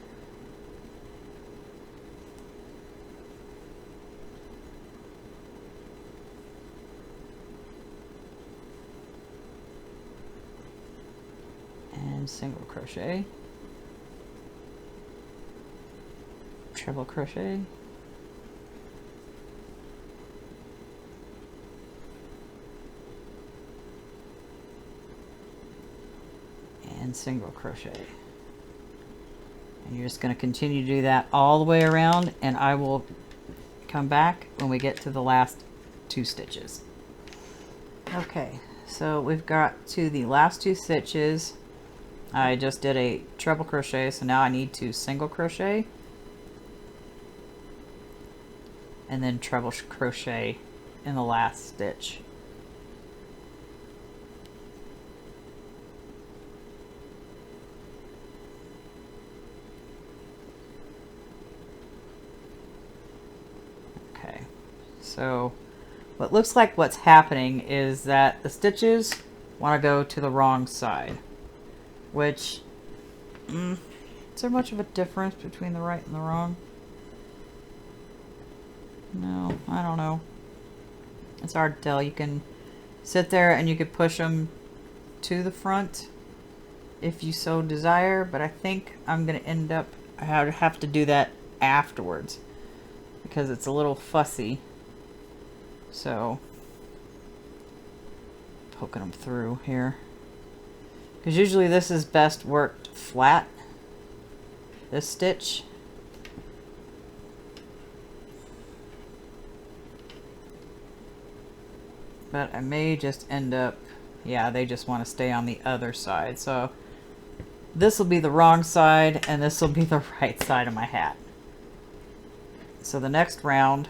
and single crochet, treble crochet, and single crochet. And you're just going to continue to do that all the way around, and I will come back when we get to the last 2 stitches. Okay, so we've got to the last 2 stitches. I just did a treble crochet, so now I need to single crochet and then treble crochet in the last stitch. Okay, so what looks like what's happening is that the stitches want to go to the wrong side, which is there much of a difference between the right and the wrong? No, I don't know. It's hard to tell. You can sit there and you could push them to the front if you so desire, but I think I'm going to end up, I have to do that afterwards because it's a little fussy. So, poking them through here. Because usually this is best worked flat, this stitch. But I may just end up, yeah, they just want to stay on the other side. So this will be the wrong side and this will be the right side of my hat. So the next round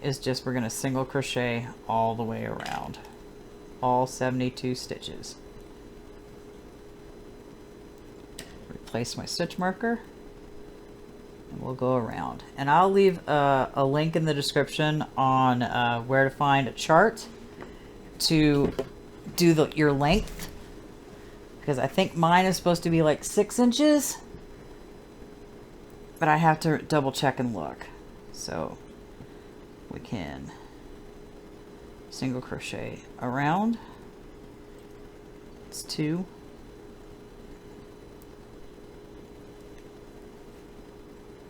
is just, we're going to single crochet all the way around. All 72 stitches. Replace my stitch marker. And we'll go around, and I'll leave a link in the description on where to find a chart to do your length because I think mine is supposed to be like 6 inches, but I have to double check and look. So we can single crochet around. It's 2,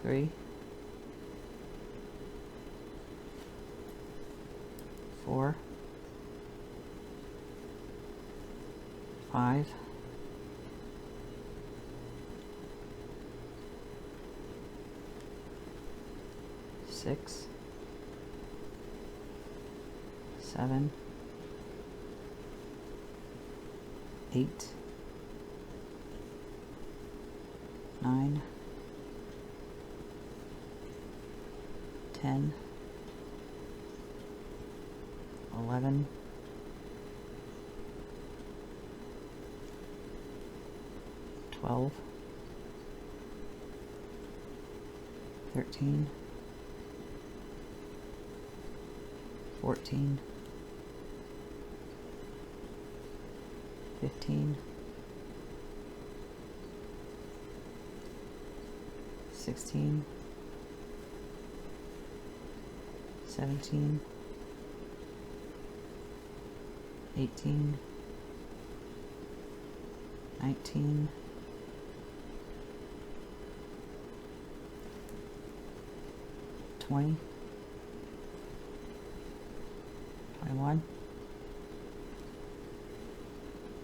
3, 4, 5, 6, 7, 8, 9, 10, 11, 12, 13, 14, 15, 16, 17, 18, 19, 20, 21,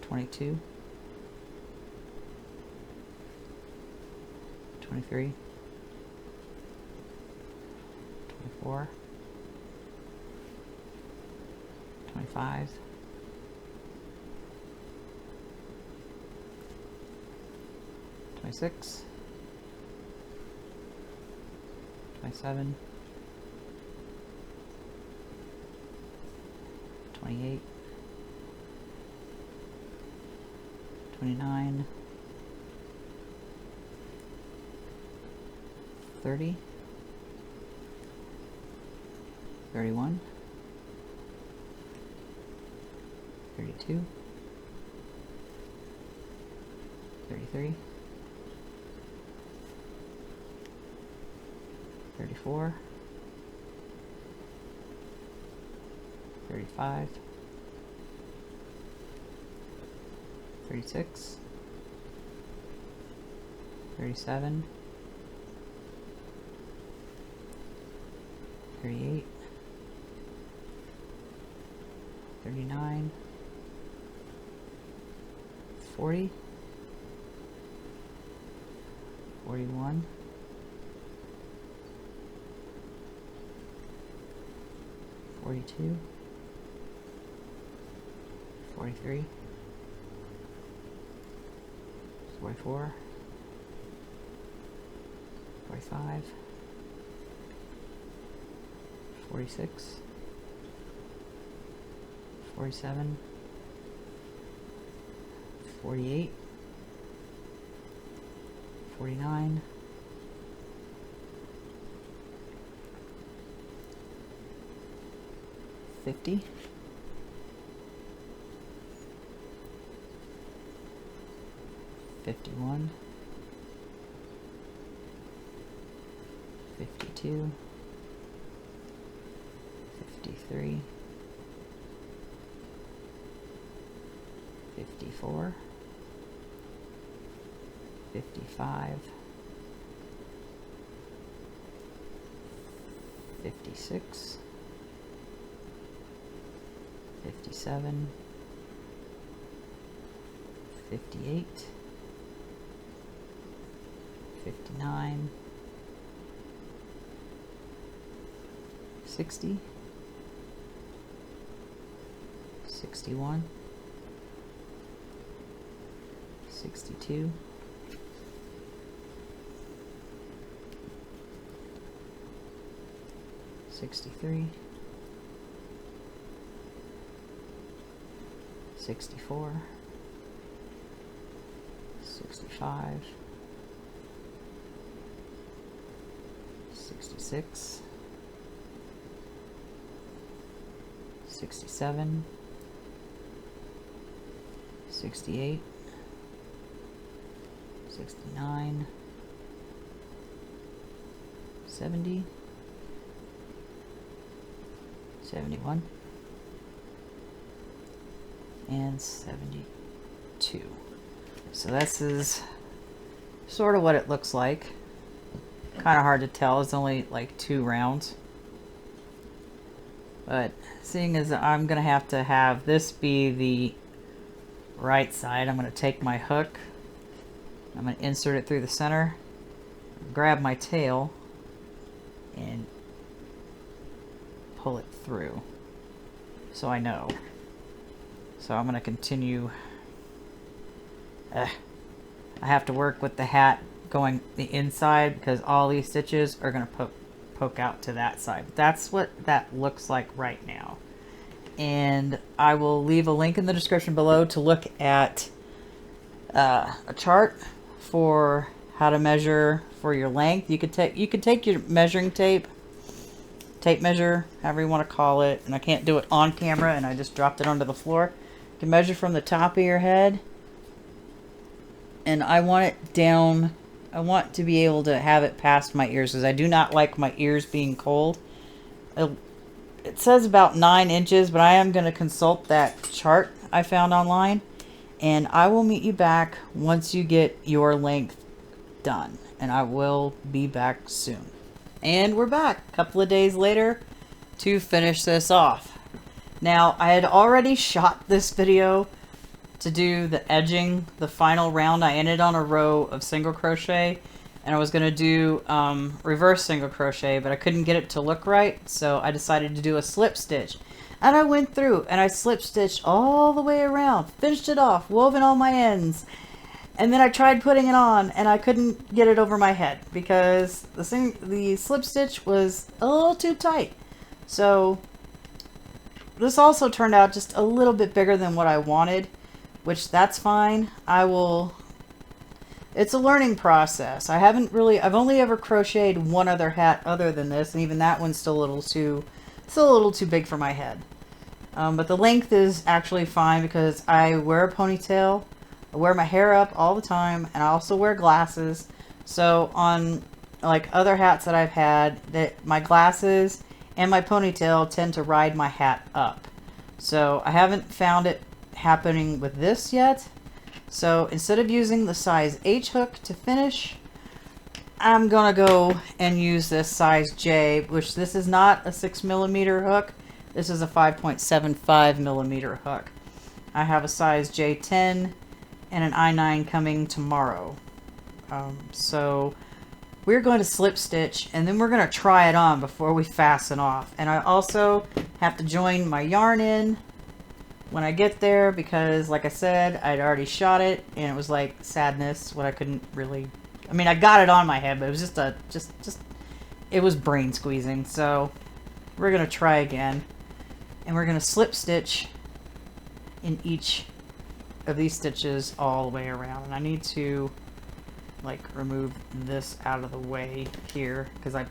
22, 23, 24, 25, 26, 27, 28, 29, 30, 31, 32, 33, 34, 35, 36, 37, 38, 39, 40, 41, 42, 43, 44, 45, 46, 47, 48, 49, 50, 51, 52, 53, 54, 55, 56, 57, 58, 59, 60, 61, 62, 63, 64, 65, 66, 67, 68, 69, 70, 71, and 72. So this is sort of what it looks like. Kind of hard to tell, it's only like 2 rounds. But seeing as I'm gonna have to have this be the right side, I'm gonna take my hook, I'm gonna insert it through the center, grab my tail, and pull it through so I know. So I'm gonna continue. I have to work with the hat going the inside because all these stitches are gonna poke out to that side. That's what that looks like right now. And I will leave a link in the description below to look at a chart for how to measure for your length. You could take your measuring tape measure, however you want to call it, and I can't do it on camera and I just dropped it onto the floor. You can measure from the top of your head, and I want it down. I want to be able to have it past my ears because I do not like my ears being cold. It says about 9 inches, but I am going to consult that chart I found online, and I will meet you back once you get your length done, and I will be back soon. And we're back a couple of days later to finish this off. Now, I had already shot this video to do the edging, the final round. I ended on a row of single crochet, and I was going to do reverse single crochet, but I couldn't get it to look right, so I decided to do a slip stitch. And I went through and I slip stitched all the way around, finished it off, woven all my ends, and then I tried putting it on and I couldn't get it over my head because the slip stitch was a little too tight. So this also turned out just a little bit bigger than what I wanted, which that's fine. It's a learning process. I've only ever crocheted one other hat other than this, and even that one's still a little too big for my head. But the length is actually fine because I wear a ponytail, I wear my hair up all the time, and I also wear glasses. So on like other hats that I've had, that my glasses and my ponytail tend to ride my hat up. So I haven't found it happening with this yet. So instead of using the size H hook to finish, I'm gonna go and use this size J, which this is not a 6mm hook. This is a 5.75mm hook. I have a size J10 and an I9 coming tomorrow. So we're going to slip stitch and then we're going to try it on before we fasten off. And I also have to join my yarn in when I get there because, like I said, I'd already shot it and it was like sadness when I couldn't really. I mean, I got it on my head, but it was just it was brain squeezing. So we're gonna try again, and we're gonna slip stitch in each of these stitches all the way around. And I need to like remove this out of the way here because I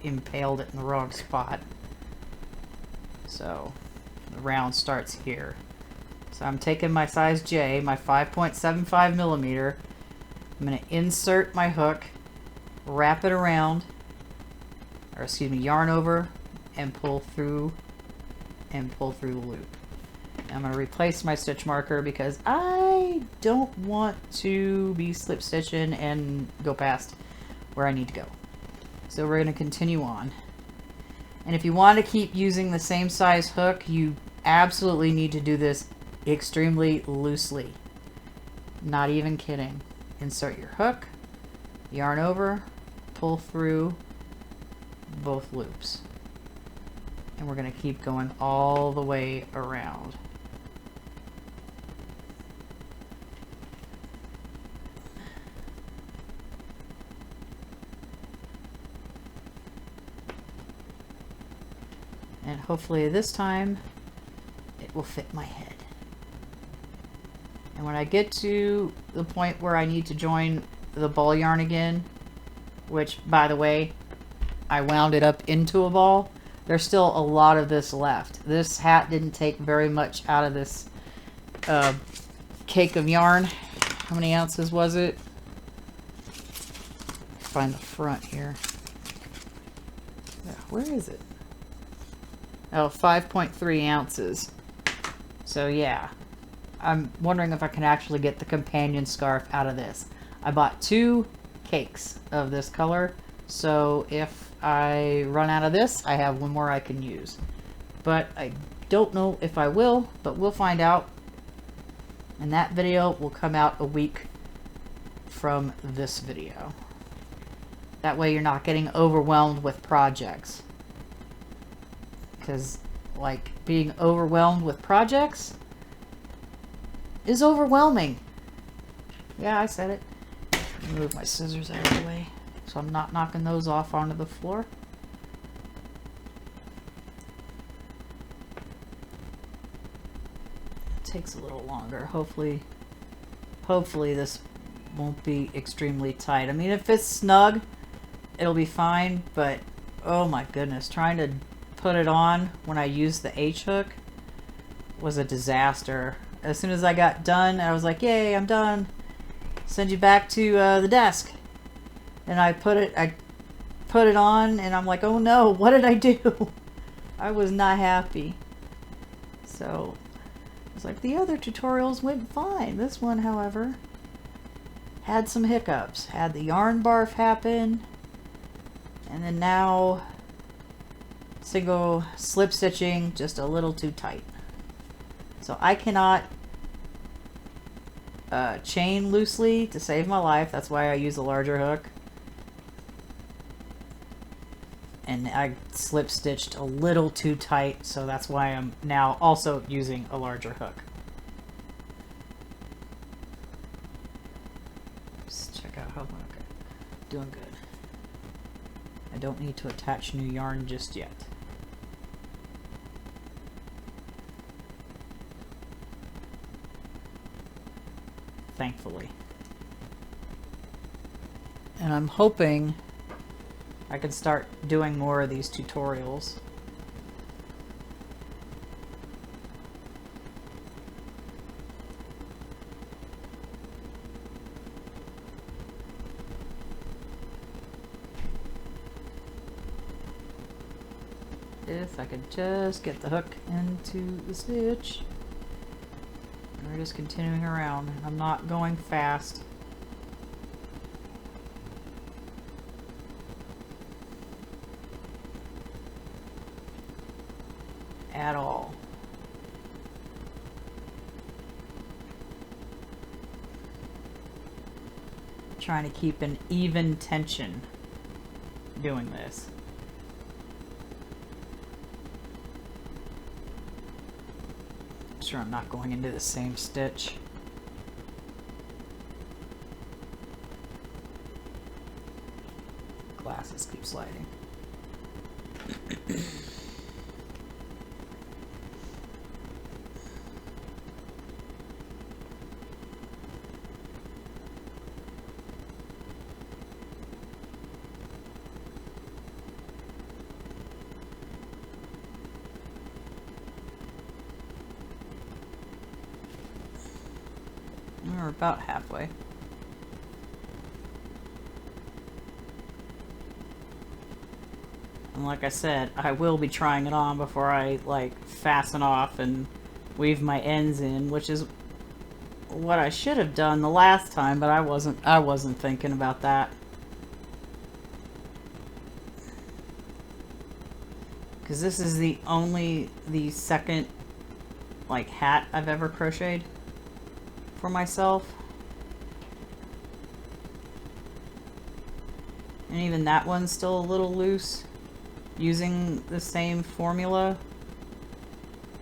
impaled it in the wrong spot. So the round starts here. So I'm taking my size J, my 5.75mm. I'm going to insert my hook, wrap it around, or excuse me, yarn over, and pull through the loop. I'm going to replace my stitch marker because I don't want to be slip stitching and go past where I need to go. So we're going to continue on. And if you want to keep using the same size hook, you absolutely need to do this extremely loosely. Not even kidding. Insert your hook, yarn over, pull through both loops. And we're going to keep going all the way around. And hopefully this time it will fit my head. And when I get to the point where I need to join the ball yarn again, which, by the way, I wound it up into a ball, there's still a lot of this left. This hat didn't take very much out of this cake of yarn. How many ounces was it? find the front here. Yeah, where is it? Oh, 5.3 ounces. So yeah, I'm wondering if I can actually get the companion scarf out of this. I bought 2 cakes of this color, so if I run out of this, I have 1 more I can use. But I don't know if I will, but we'll find out. And that video will come out a week from this video. That way you're not getting overwhelmed with projects. Because, like, being overwhelmed with projects is overwhelming. Yeah, I said it. Move my scissors out of the way so I'm not knocking those off onto the floor. It takes a little longer. Hopefully this won't be extremely tight. I mean, if it's snug, it'll be fine, but oh my goodness, trying to put it on when I used the H hook was a disaster. As soon as I got done, I was like, yay, I'm done. Send you back to the desk. And I put it on, and I'm like, oh no, what did I do? I was not happy. So it's like the other tutorials went fine. This one, however, had some hiccups. Had the yarn barf happen, and then now single slip stitching just a little too tight. So I cannot chain loosely to save my life. That's why I use a larger hook. And I slip stitched a little too tight, so that's why I'm now also using a larger hook. Just check out how okay. Doing good. I don't need to attach new yarn just yet. Thankfully. And I'm hoping I can start doing more of these tutorials. If I could just get the hook into the stitch. And we're just continuing around. I'm not going fast. At all. Trying to keep an even tension doing this. Sure I'm not going into the same stitch. Glasses keep sliding. We're about halfway. And like I said, I will be trying it on before I like fasten off and weave my ends in, which is what I should have done the last time, but I wasn't thinking about that. Because this is the second like hat I've ever crocheted for myself. And even that one's still a little loose, using the same formula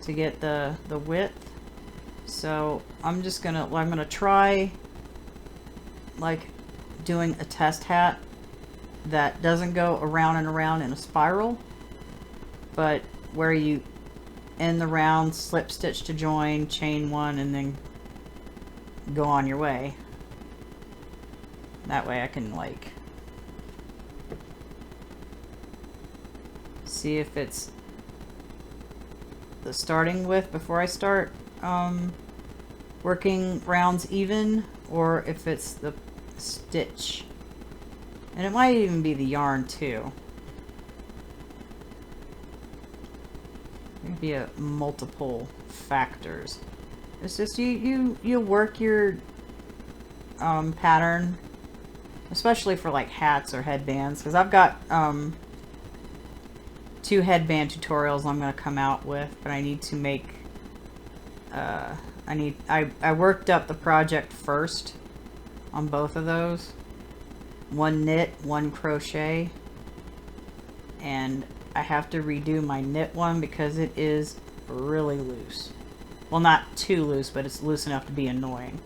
to get the width. So I'm gonna try like doing a test hat that doesn't go around and around in a spiral, but where you end the round, slip stitch to join, chain one, and then go on your way. That way I can like see if it's the starting width before I start working rounds even, or if it's the stitch And it might even be the yarn too. Maybe a multiple factors. It's just you work your pattern, especially for like hats or headbands, because I've got 2 headband tutorials I'm going to come out with, but I need to make I worked up the project first on both of those. 1 knit, 1 crochet, and I have to redo my knit one because it is really loose. Well, not too loose, but it's loose enough to be annoying.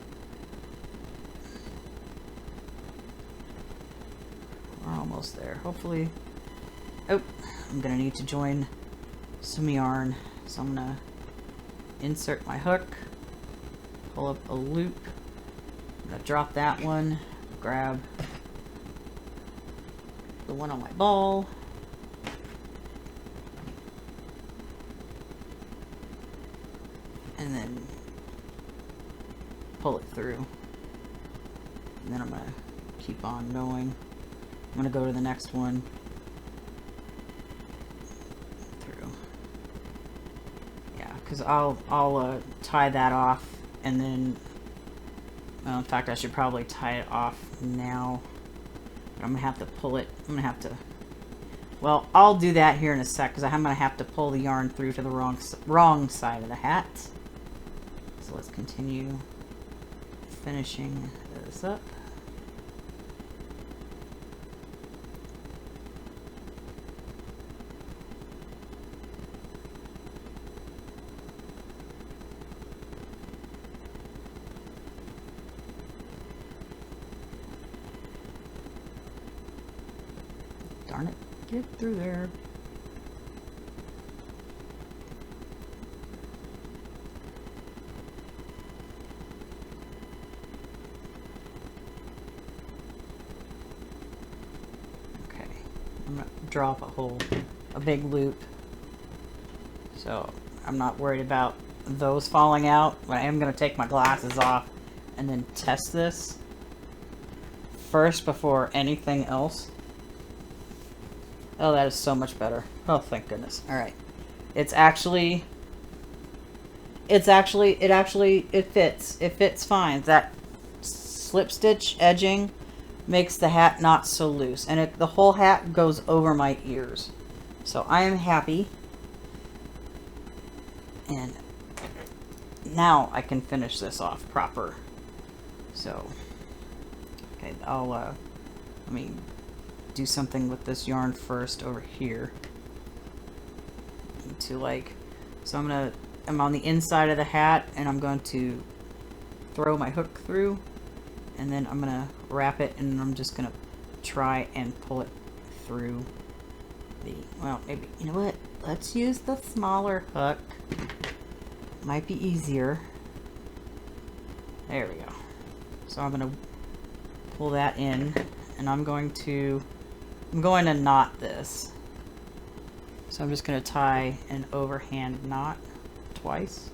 We're almost there. Hopefully. Oh, I'm gonna need to join some yarn, so I'm gonna insert my hook, pull up a loop. I'm gonna drop that one, grab the one on my ball, and then pull it through. And then I'm gonna keep on going. I'm gonna go to the next one through. Yeah, because I'll tie that off, and then, well, in fact, I should probably tie it off now. But I'm gonna have to pull it. I'm gonna have to. Well, I'll do that here in a sec, because I'm gonna have to pull the yarn through to the wrong side of the hat. So let's continue finishing this up. Darn it, get through there. Okay, I'm gonna drop a big loop, so I'm not worried about those falling out, but I am gonna take my glasses off and then test this first before anything else. Oh, that is so much better. Oh, thank goodness. All right. It fits. It fits fine. That slip stitch edging makes the hat not so loose. And the whole hat goes over my ears. So I am happy. And now I can finish this off proper. So, okay, let me do something with this yarn first over here. So I'm on the inside of the hat, and I'm going to throw my hook through, and then I'm gonna wrap it, and I'm just gonna try and pull it through well, maybe, you know what? Let's use the smaller hook. Might be easier. There we go. So I'm gonna pull that in, and I'm going to knot this. So I'm just going to tie an overhand knot twice.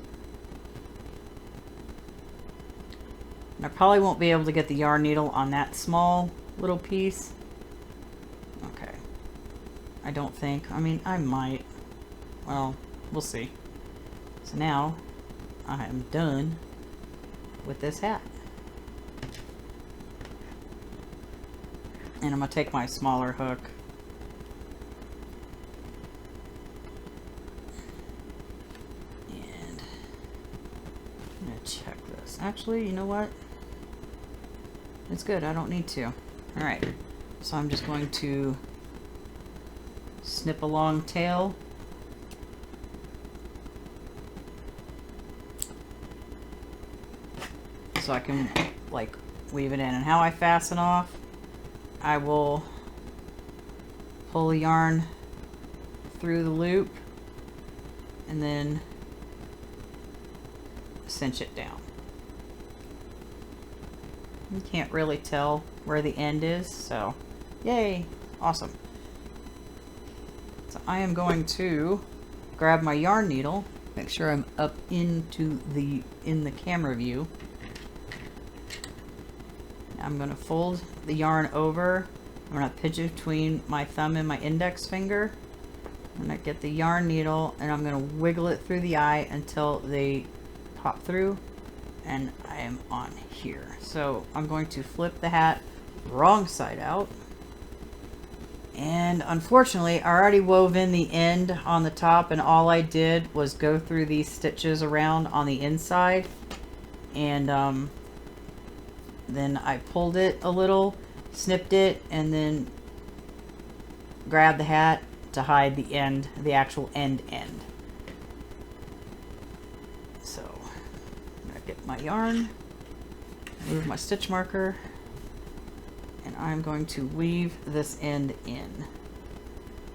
And I probably won't be able to get the yarn needle on that small little piece. Okay. I don't think. I mean, I might. Well, we'll see. So now I am done with this hat. And I'm going to take my smaller hook. And I'm going to check this. Actually, you know what? It's good. I don't need to. Alright. So I'm just going to snip a long tail. So I can, like, weave it in. And how I fasten off, I will pull the yarn through the loop and then cinch it down. You can't really tell where the end is, so yay, awesome. So I am going to grab my yarn needle, make sure I'm up in the camera view. I'm going to fold the yarn over I'm going to pinch it between my thumb and my index finger. I'm going to get the yarn needle and I'm going to wiggle it through the eye until they pop through, and I am on here. So I'm going to flip the hat wrong side out. And unfortunately, I already wove in the end on the top, and all I did was go through these stitches around on the inside. And then I pulled it a little, snipped it, and then grabbed the hat to hide the end, the actual end. So I'm gonna get my yarn, move my stitch marker, and I'm going to weave this end in.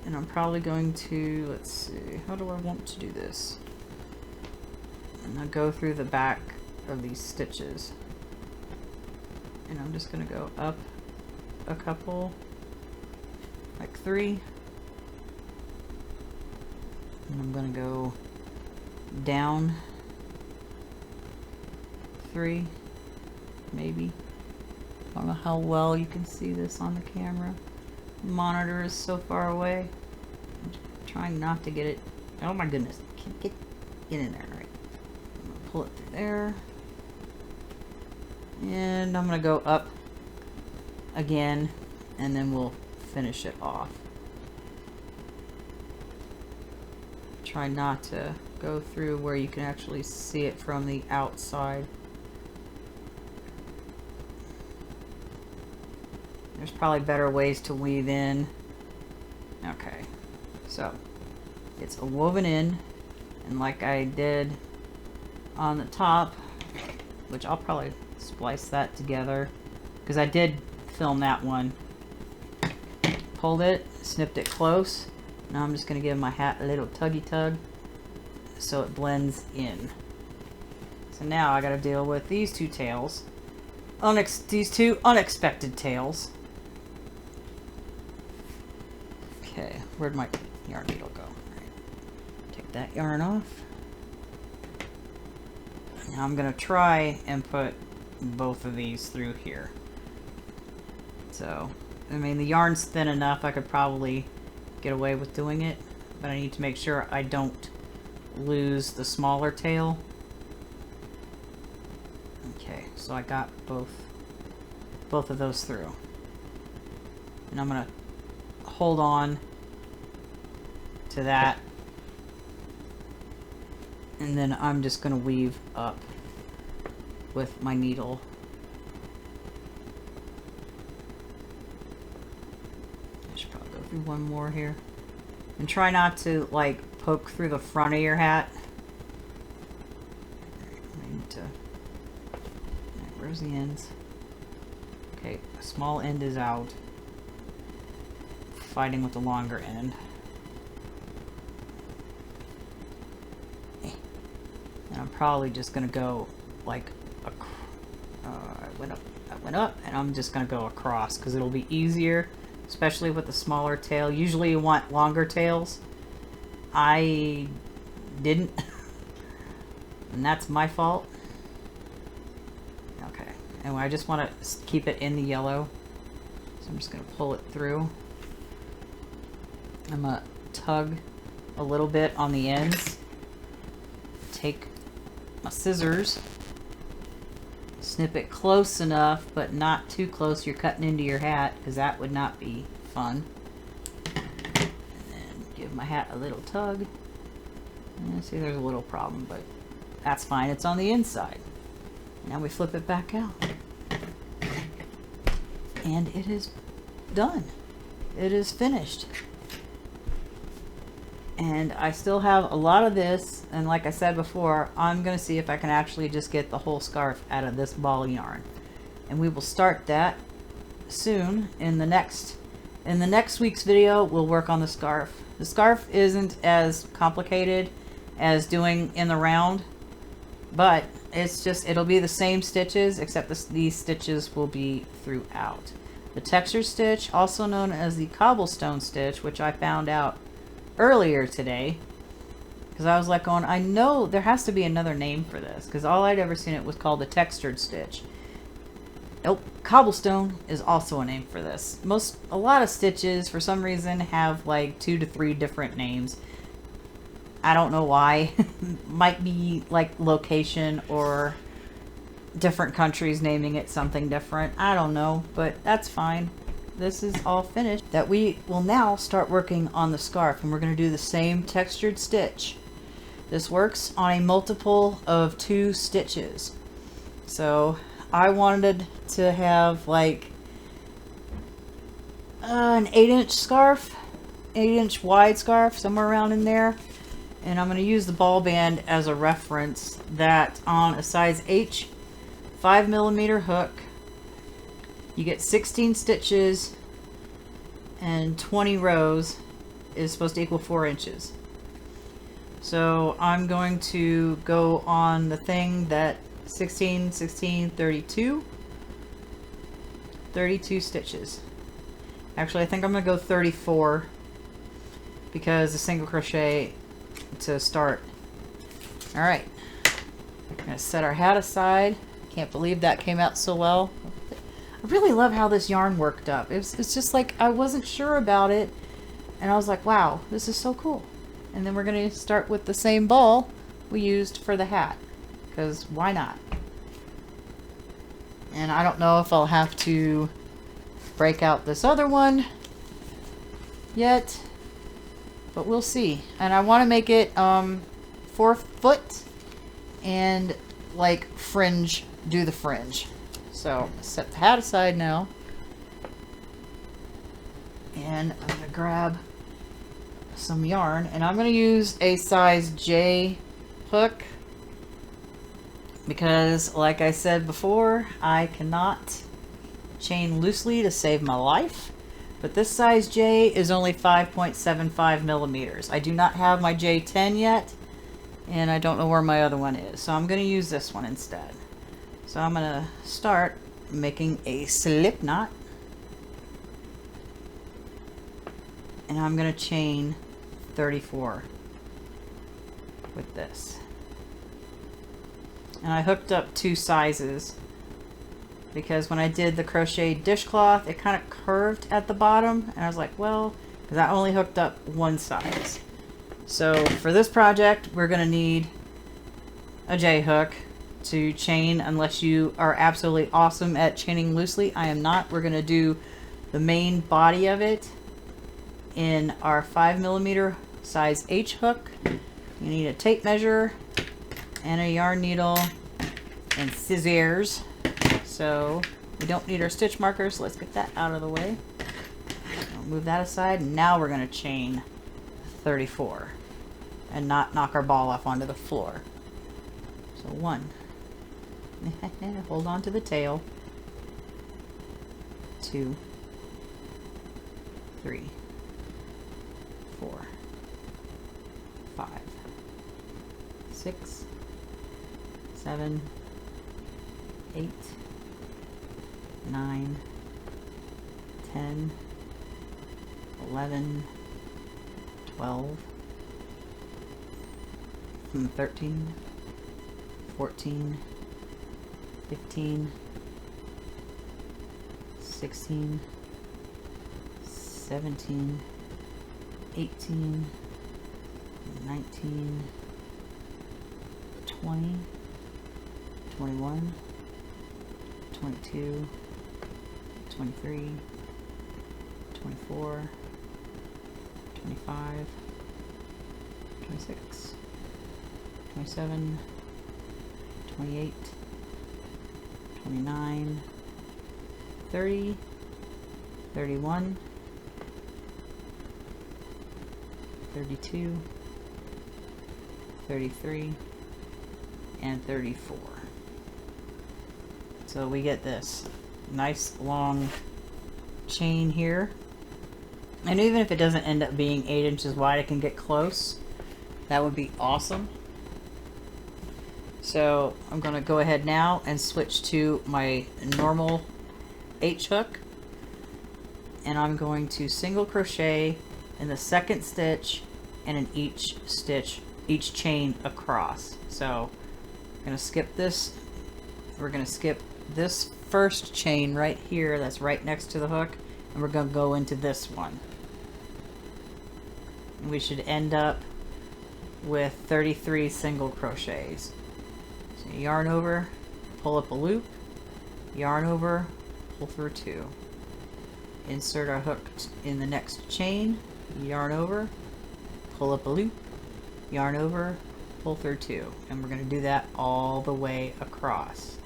And I'm probably going to, let's see, how do I want to do this? And I'll go through the back of these stitches. And I'm just going to go up a couple, like 3. And I'm going to go down 3, maybe. I don't know how well you can see this on the camera. The monitor is so far away. I'm trying not to get it. Oh my goodness. Can't get in there, right? I'm going to pull it through there. And I'm going to go up again, and then we'll finish it off. Try not to go through where you can actually see it from the outside. There's probably better ways to weave in. Okay, so it's a woven in, and like I did on the top, which I'll probably splice that together because I did film that one. Pulled it, snipped it close. Now I'm just going to give my hat a little tuggy tug so it blends in. So now I got to deal with these two tails, these two unexpected tails. Okay, where'd my yarn needle go? Right. Take that yarn off. Now I'm gonna try and put both of these through here. So, I mean, the yarn's thin enough I could probably get away with doing it, but I need to make sure I don't lose the smaller tail. Okay, so I got both of those through. And I'm gonna hold on to that, and then I'm just going to weave up with my needle. I should probably go through one more here, and try not to like poke through the front of your hat. I need to, where's the ends? Okay, a small end is out. Fighting with the longer end. And I'm probably just gonna go like I went up, and I'm just gonna go across because it'll be easier, especially with the smaller tail. Usually you want longer tails. I didn't, and that's my fault. Okay, and I just want to keep it in the yellow, so I'm just gonna pull it through. I'm going to tug a little bit on the ends, take my scissors, snip it close enough, but not too close you're cutting into your hat, because that would not be fun. And then give my hat a little tug. And see, there's a little problem, but that's fine. It's on the inside. Now we flip it back out. And it is done. It is finished. And I still have a lot of this, and like I said before, I'm going to see if I can actually just get the whole scarf out of this ball of yarn. And we will start that soon. In the next week's video, we'll work on the scarf. The scarf isn't as complicated as doing in the round, but it's just, it'll be the same stitches, except these stitches will be throughout. The texture stitch, also known as the cobblestone stitch, which I found out earlier today, because I was like going, I know there has to be another name for this, because all I'd ever seen it was called the textured stitch. Oh, cobblestone is also a name for this. A lot of stitches for some reason have like 2 to 3 different names. I don't know why. Might be like location or different countries naming it something different. I don't know, but that's fine. This is all finished. That we will now start working on the scarf, and we're going to do the same textured stitch. This works on a multiple of 2 stitches. So I wanted to have like an 8-inch scarf, 8-inch wide scarf, somewhere around in there. And I'm going to use the ball band as a reference, that on a size H 5mm hook, you get 16 stitches and 20 rows is supposed to equal 4 inches. So I'm going to go on the thing that 16, 16, 32. 32 stitches. Actually, I think I'm going to go 34 because the single crochet to start. Alright. We're going to set our hat aside. Can't believe that came out so well. I really love how this yarn worked up. It's just like I wasn't sure about it, and I was like, wow, this is so cool. And then we're going to start with the same ball we used for the hat, because why not? And I don't know if I'll have to break out this other one yet, but we'll see. And I want to make it 4 foot and like fringe, do the fringe. So set the hat aside now, and I'm going to grab some yarn, and I'm going to use a size J hook because, like I said before, I cannot chain loosely to save my life. But this size J is only 5.75 millimeters. I do not have my J10 yet, and I don't know where my other one is, so I'm going to use this one instead. So I'm going to start making a slip knot, and I'm going to chain 34 with this. And I hooked up 2 sizes because when I did the crochet dishcloth, it kind of curved at the bottom, and I was like, well, because I only hooked up 1 size. So for this project, we're going to need a J hook to chain, unless you are absolutely awesome at chaining loosely. I am not. We're going to do the main body of it in our 5mm size H hook. You need a tape measure and a yarn needle and scissors. So we don't need our stitch markers. Let's get that out of the way. I'll move that aside. Now we're going to chain 34 and not knock our ball off onto the floor. So 1. Hold on to the tail. 2, 3, 4, 5, 6, 7, 8, 9, 10, 11, 12, 13, 14, 15, 16, 17, 18, 19, 20, 21, 22, 23, 24, 25, 26, 27, 28, 29, 30, 31, 32, 33, and 34. So we get this nice long chain here. And even if it doesn't end up being 8 inches wide, it can get close. That would be awesome. So I'm going to go ahead now and switch to my normal H hook, and I'm going to single crochet in the second stitch and in each stitch, each chain across. So I'm going to skip this. We're going to skip this first chain right here that's right next to the hook, and we're going to go into this one. We should end up with 33 single crochets. So yarn over, pull up a loop, yarn over, pull through 2. Insert our hook in the next chain, yarn over, pull up a loop, yarn over, pull through 2. And we're going to do that all the way across.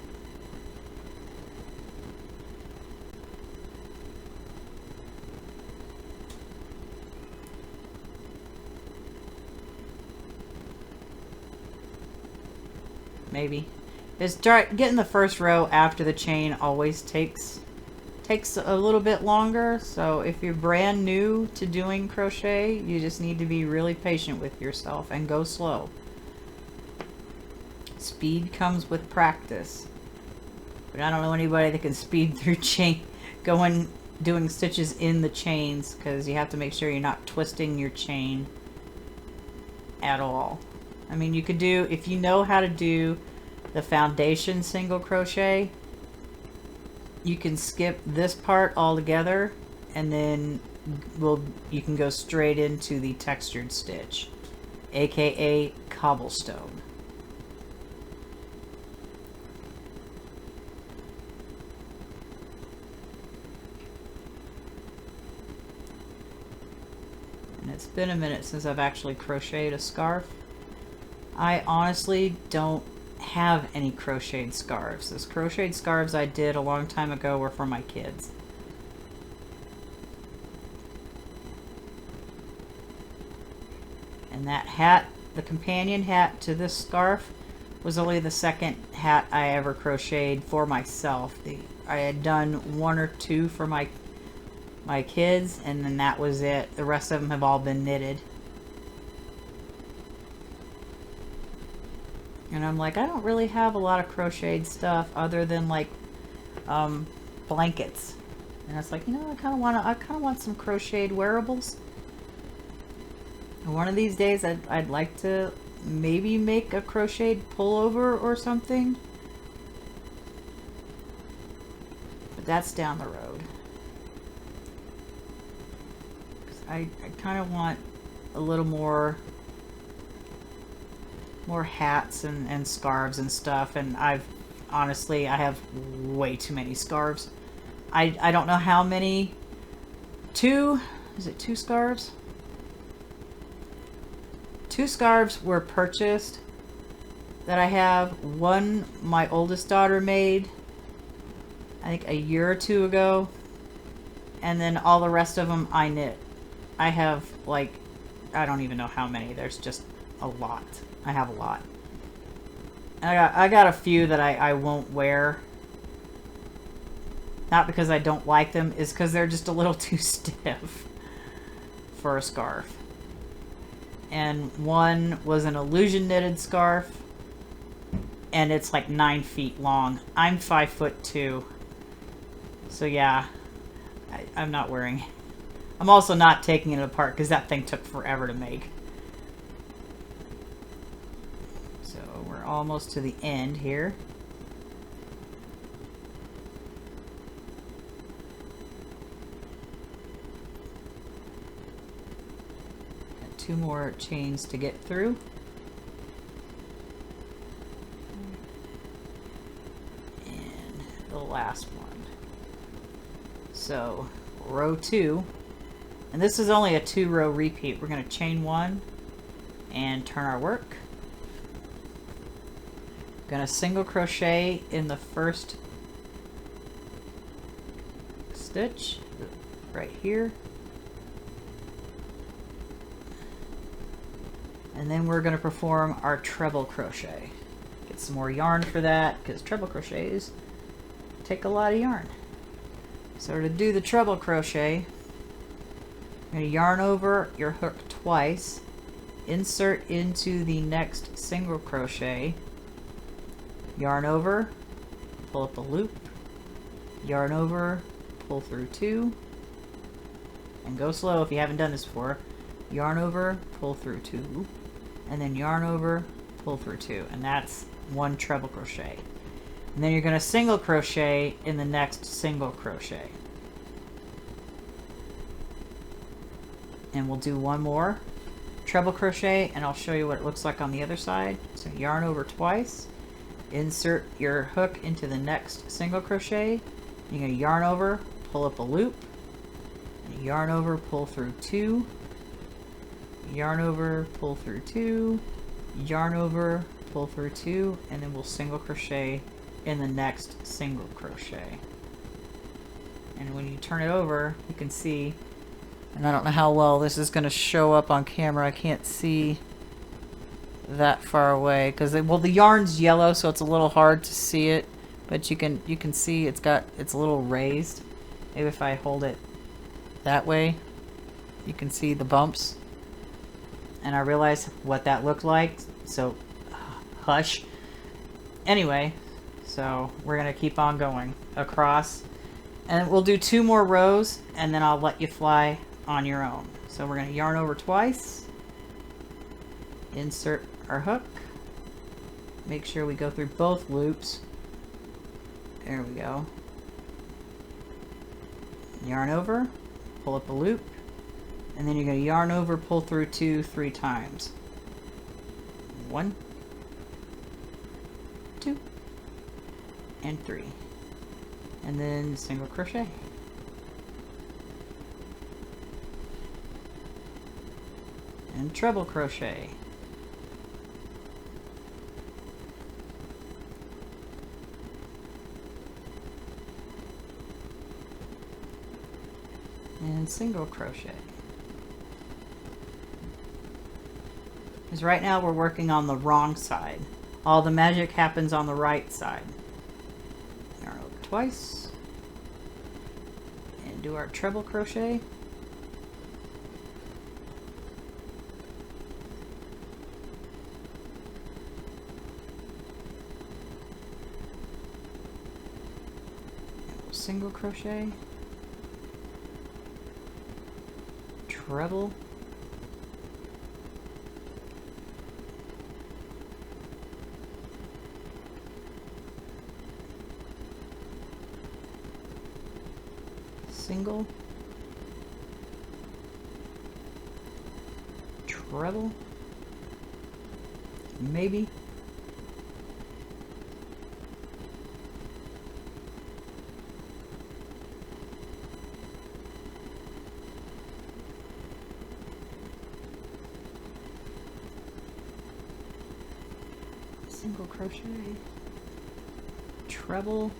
Maybe. Just getting the first row after the chain always takes a little bit longer. So if you're brand new to doing crochet, you just need to be really patient with yourself and go slow. Speed comes with practice. But I don't know anybody that can speed through doing stitches in the chains, because you have to make sure you're not twisting your chain at all. I mean, you could do, if you know how to do the foundation single crochet, you can skip this part altogether, and then you can go straight into the textured stitch, aka cobblestone. And it's been a minute since I've actually crocheted a scarf. I honestly don't have any crocheted scarves. Those crocheted scarves I did a long time ago were for my kids. And that hat, the companion hat to this scarf, was only the second hat I ever crocheted for myself. I had done 1 or 2 for my kids, and then that was it. The rest of them have all been knitted. And I'm like, I don't really have a lot of crocheted stuff other than like blankets. And I was like, you know, I kind of want some crocheted wearables. And one of these days I'd like to maybe make a crocheted pullover or something. But that's down the road. 'Cause I kind of want a little more hats and scarves and stuff, and honestly I have way too many scarves. I don't know how many. Is it 2 scarves? 2 scarves were purchased that I have. One my oldest daughter made, I think, a year or 2 ago, and then all the rest of them I knit. I have, like, I don't even know how many. There's just a lot. I have a lot. And I got a few that I won't wear. Not because I don't like them, is because they're just a little too stiff for a scarf. And one was an illusion knitted scarf, and it's like 9 feet long. I'm 5'2". So yeah, I'm not wearing. I'm also not taking it apart because that thing took forever to make. So we're almost to the end here. Got 2 more chains to get through. And the last one. So row 2, and this is only a 2-row repeat. We're going to chain 1 and turn our work. Going to single crochet in the first stitch right here, and then we're going to perform our treble crochet. Get some more yarn for that, because treble crochets take a lot of yarn. So to do the treble crochet, you're going to yarn over your hook twice, insert into the next single crochet, yarn over, pull up a loop, yarn over, pull through 2, and go slow if you haven't done this before. Yarn over, pull through 2, and then yarn over, pull through 2, and that's 1 treble crochet. And then you're going to single crochet in the next single crochet. And we'll do one more treble crochet, and I'll show you what it looks like on the other side. So yarn over twice, insert your hook into the next single crochet. You're going to yarn over, pull up a loop, yarn over, pull through 2, yarn over, pull through 2, yarn over, pull through 2, and then we'll single crochet in the next single crochet. And when you turn it over, you can see, and I don't know how well this is going to show up on camera. I can't see that far away because the yarn's yellow, so it's a little hard to see it, but you can see it's a little raised. Maybe if I hold it that way, you can see the bumps. And I realized what that looked like, so hush. Anyway, so we're gonna keep on going across, and we'll do 2 more rows, and then I'll let you fly on your own. So we're gonna yarn over twice, insert our hook, make sure we go through both loops. There we go. Yarn over, pull up a loop, and then you're going to yarn over, pull through 2 3 times. 1, 2, and 3. And then single crochet. And treble crochet. And single crochet. Because right now we're working on the wrong side. All the magic happens on the right side. Yarn over twice. And do our treble crochet. And we'll single crochet. Treble, single, treble, maybe, single crochet, treble,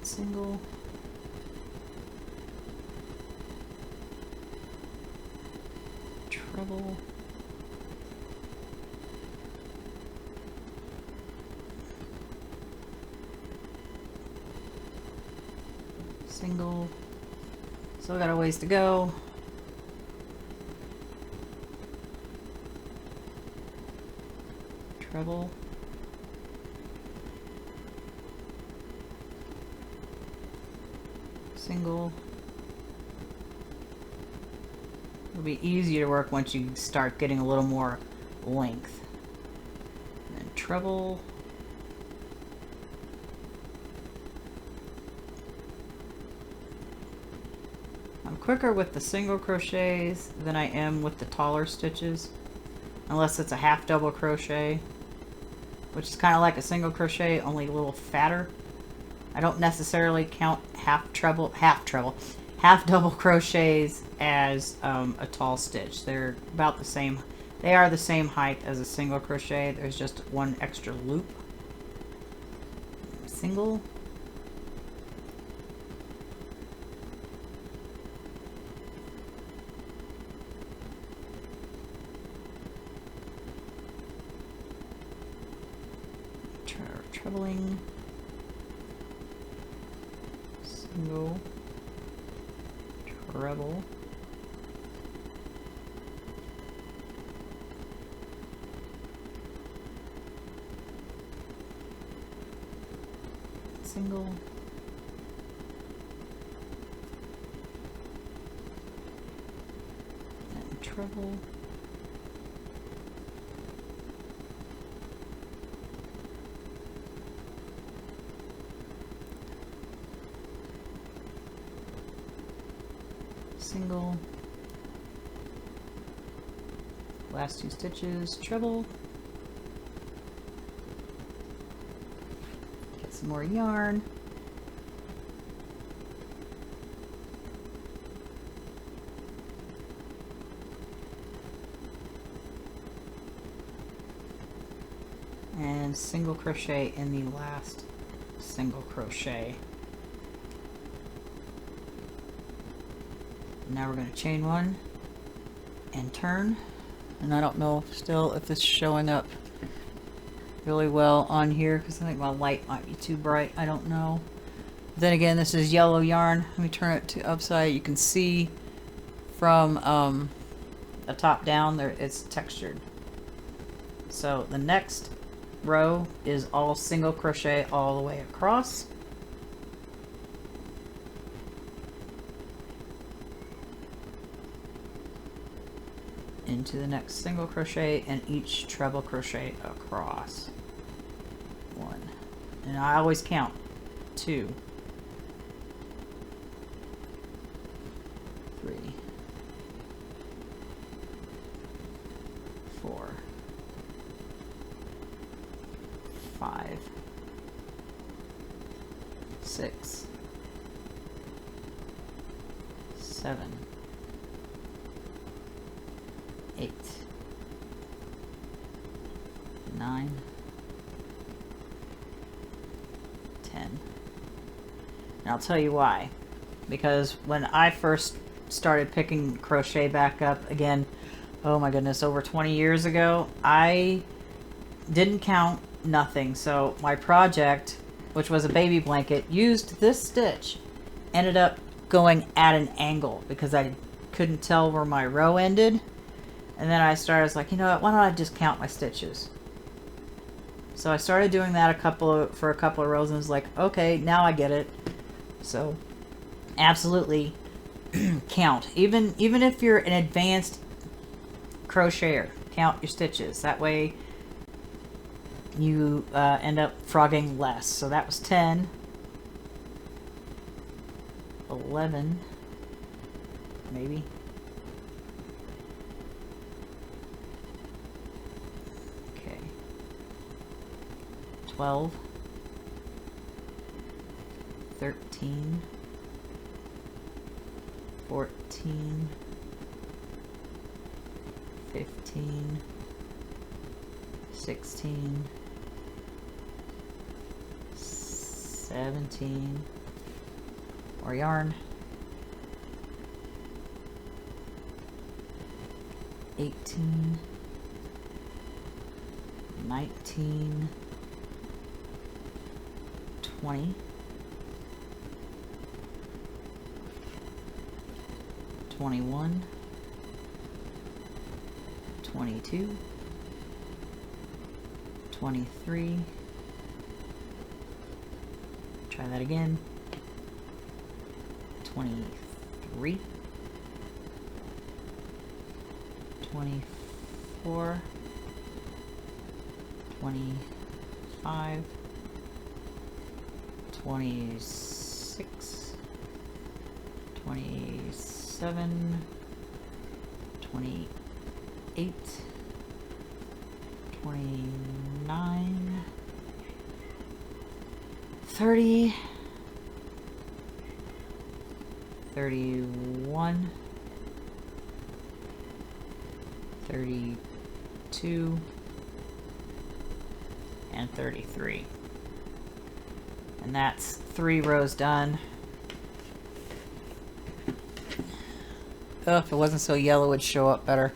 single, treble, single. Still got a ways to go. Treble. Single. It'll be easier to work once you start getting a little more length. And then treble. I'm quicker with the single crochets than I am with the taller stitches, unless it's a half double crochet, which is kind of like a single crochet, only a little fatter. I don't necessarily count half double crochets as a tall stitch. They're about the same. They are the same height as a single crochet. There's just one extra loop. Single. Trebling. Single, treble, single, treble, single, last 2 stitches, treble, get some more yarn, and single crochet in the last single crochet. Now we're going to chain 1 and turn, and I don't know still if it's showing up really well on here because I think my light might be too bright. I don't know. Then again, this is yellow yarn. Let me turn it to upside. You can see from the top down there it's textured. So the next row is all single crochet all the way across. Into the next single crochet and each treble crochet across. 1, and I always count 2, 3, 4, 5, 6, 7, 8, 9, 10. And I'll tell you why. Because when I first started picking crochet back up again, oh my goodness, over 20 years ago, I didn't count nothing. So my project, which was a baby blanket, used this stitch, ended up going at an angle because I couldn't tell where my row ended. And then I was like, you know what, why don't I just count my stitches? So I started doing that for a couple of rows, and was like, okay, now I get it. So absolutely count. Even if you're an advanced crocheter, count your stitches. That way you end up frogging less. So that was 10, 11, maybe. Okay. 12, 13, 14, 15, 16, 17, more yarn, 18, 19, 20, 21, 22, 23, try that again, 23, 24, 25, 26, 27, 28, 29, 30, 31, 32, and 33. And that's 3 rows done. Oh, if it wasn't so yellow, it would show up better.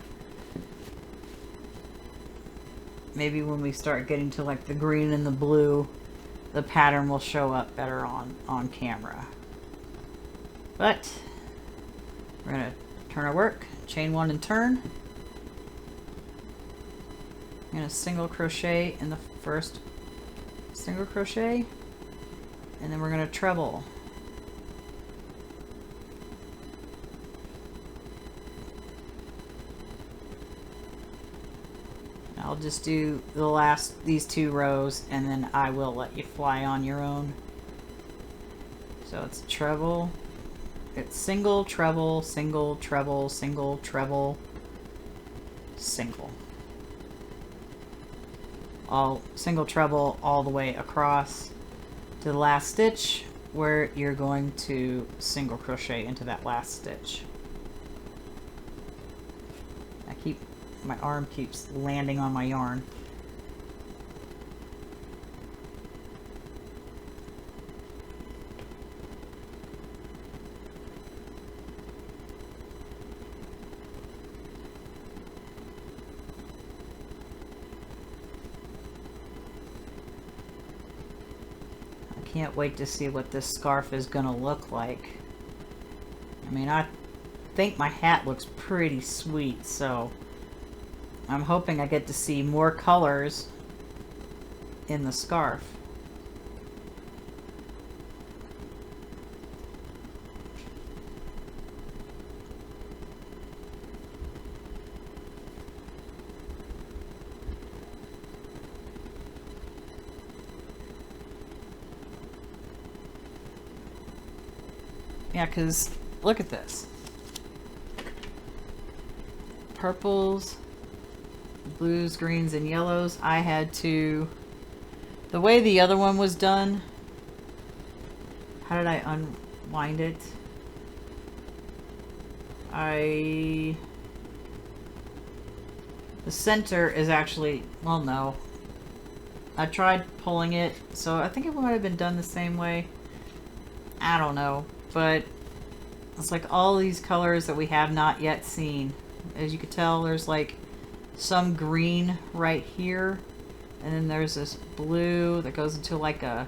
Maybe when we start getting to like the green and the blue, the pattern will show up better on camera. But we're gonna turn our work, chain 1 and turn. I'm gonna single crochet in the first single crochet, and then we're gonna treble. I'll just do these 2 rows, and then I will let you fly on your own. So it's treble, it's single, treble, single, treble, single, treble, single. All single, treble all the way across to the last stitch, where you're going to single crochet into that last stitch. My arm keeps landing on my yarn. I can't wait to see what this scarf is gonna look like. I mean, I think my hat looks pretty sweet, so I'm hoping I get to see more colors in the scarf. Yeah, because look at this. Purples, blues, greens, and yellows. I had to, the way the other one was done, how did I unwind it? The center is actually, well, no. I tried pulling it, so I think it might have been done the same way. I don't know, but it's like all these colors that we have not yet seen. As you can tell, there's like some green right here, and then there's this blue that goes into like a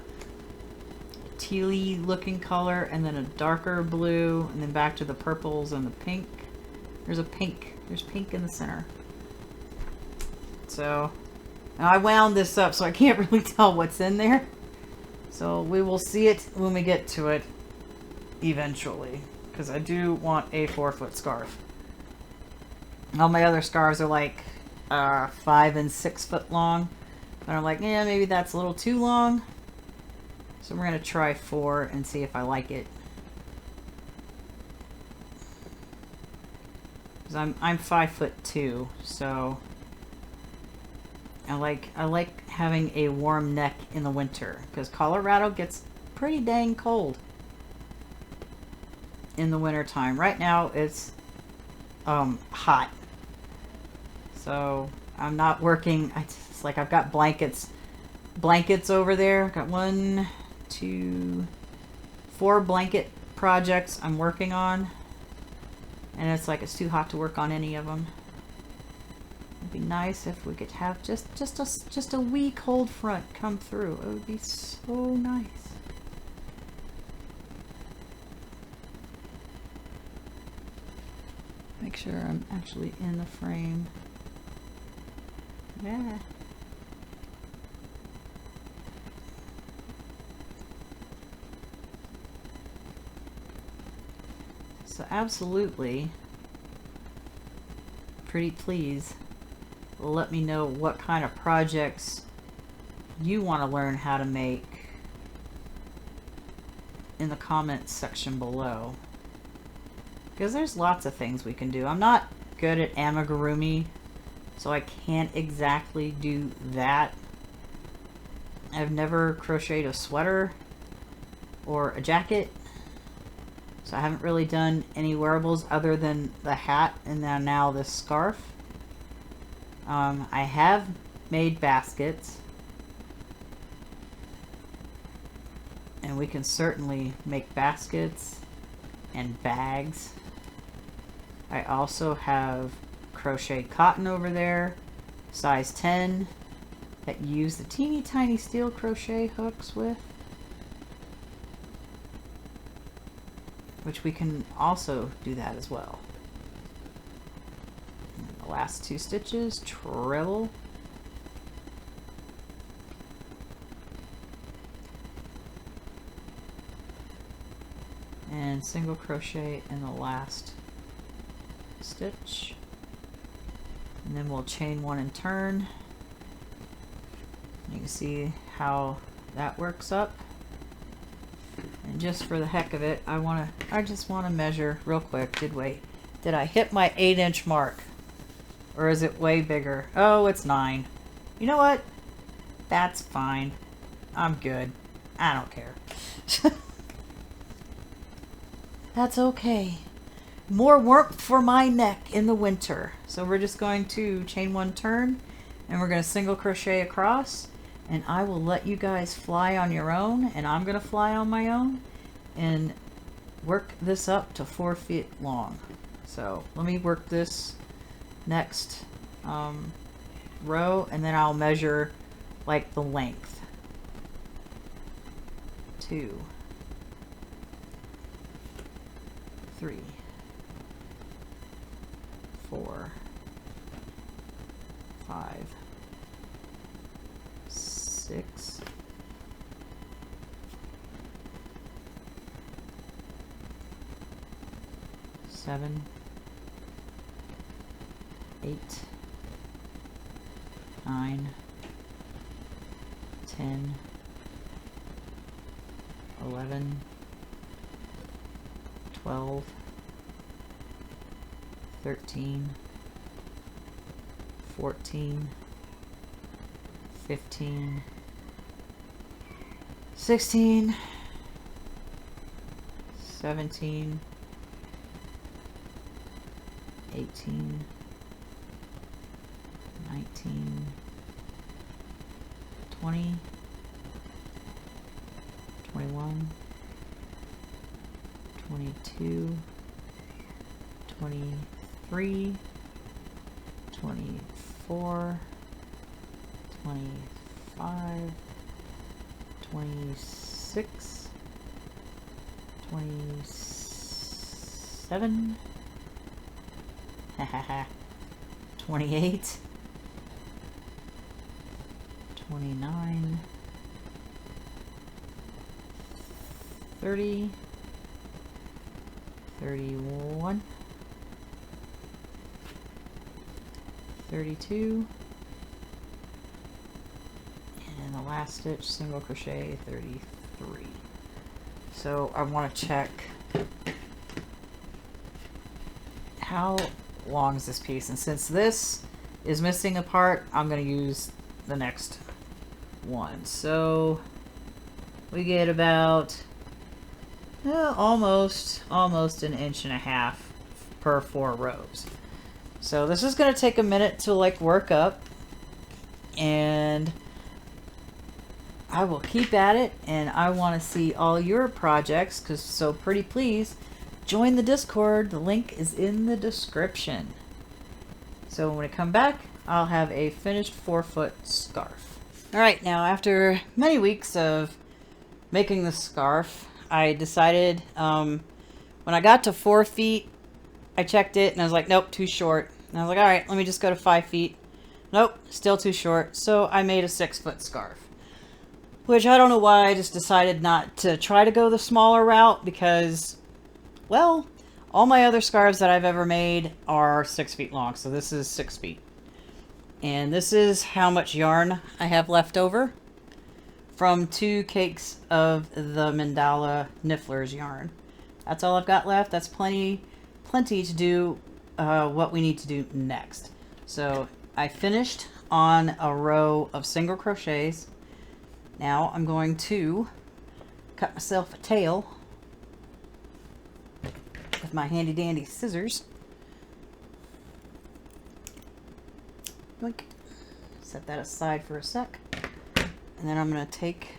tealy looking color, and then a darker blue, and then back to the purples and the pink. There's pink in the center. So, and I wound this up, so I can't really tell what's in there. So we will see it when we get to it eventually, because I do want a 4-foot scarf. All my other scarves are like 5 and 6 foot long, but I'm like, yeah, maybe that's a little too long. So we're gonna try 4 and see if I like it. Because I'm 5'2", so I like having a warm neck in the winter, because Colorado gets pretty dang cold in the winter time. Right now it's hot, so I'm not working. It's like I've got blankets over there. I've got 1, 2, 4 blanket projects I'm working on, and it's like it's too hot to work on any of them. It'd be nice if we could have just a wee cold front come through. It would be so nice. Make sure I'm actually in the frame. Yeah. So absolutely, pretty please let me know what kind of projects you want to learn how to make in the comments section below. Because there's lots of things we can do. I'm not good at amigurumi, so I can't exactly do that. I've never crocheted a sweater or a jacket, so I haven't really done any wearables other than the hat and then now this scarf. I have made baskets, and we can certainly make baskets and bags. I also have crochet cotton over there, size 10, that you use the teeny tiny steel crochet hooks with, which we can also do that as well. And the last 2 stitches, treble, and single crochet in the last stitch, and then we'll chain 1 and turn, You can see how that works up. And just for the heck of it, I just want to measure real quick. Did I hit my 8-inch mark? Or is it way bigger? Oh, it's 9. You know what? That's fine. I'm good. I don't care. That's okay. More warmth for my neck in the winter. So we're just going to chain 1 turn, and we're going to single crochet across, and I will let you guys fly on your own, and I'm going to fly on my own and work this up to 4 feet long. So let me work this next row, and then I'll measure like the length. 2, 3, 4, 5, 6, 7, 8, 9, 10, 11, 12, 13, 14, 15, 16, 17, 18, 19, 20, 21, 22, 23, 24, 25, 26, 27, 28, 29, 30, 31, 32, and the last stitch single crochet 33. So I want to check how long is this piece, and since this is missing a part, I'm going to use the next one. So we get about almost 1.5 inches per 4 rows. So this is going to take a minute to like work up, and I will keep at it, and I want to see all your projects, because so pretty please join the Discord. The link is in the description. So when I come back, I'll have a finished 4-foot scarf. Alright, now after many weeks of making the scarf, I decided when I got to 4 feet, I checked it and I was like, nope, too short. And I was like, alright, let me just go to 5 feet. Nope, still too short. So I made a 6-foot scarf. Which I don't know why I just decided not to try to go the smaller route, because, well, all my other scarves that I've ever made are 6 feet long. So this is 6 feet. And this is how much yarn I have left over from 2 cakes of the Mandala Nifflers yarn. That's all I've got left. That's plenty to do what we need to do next. So I finished on a row of single crochets. Now I'm going to cut myself a tail with my handy dandy scissors. Boink. Set that aside for a sec. And then I'm going to take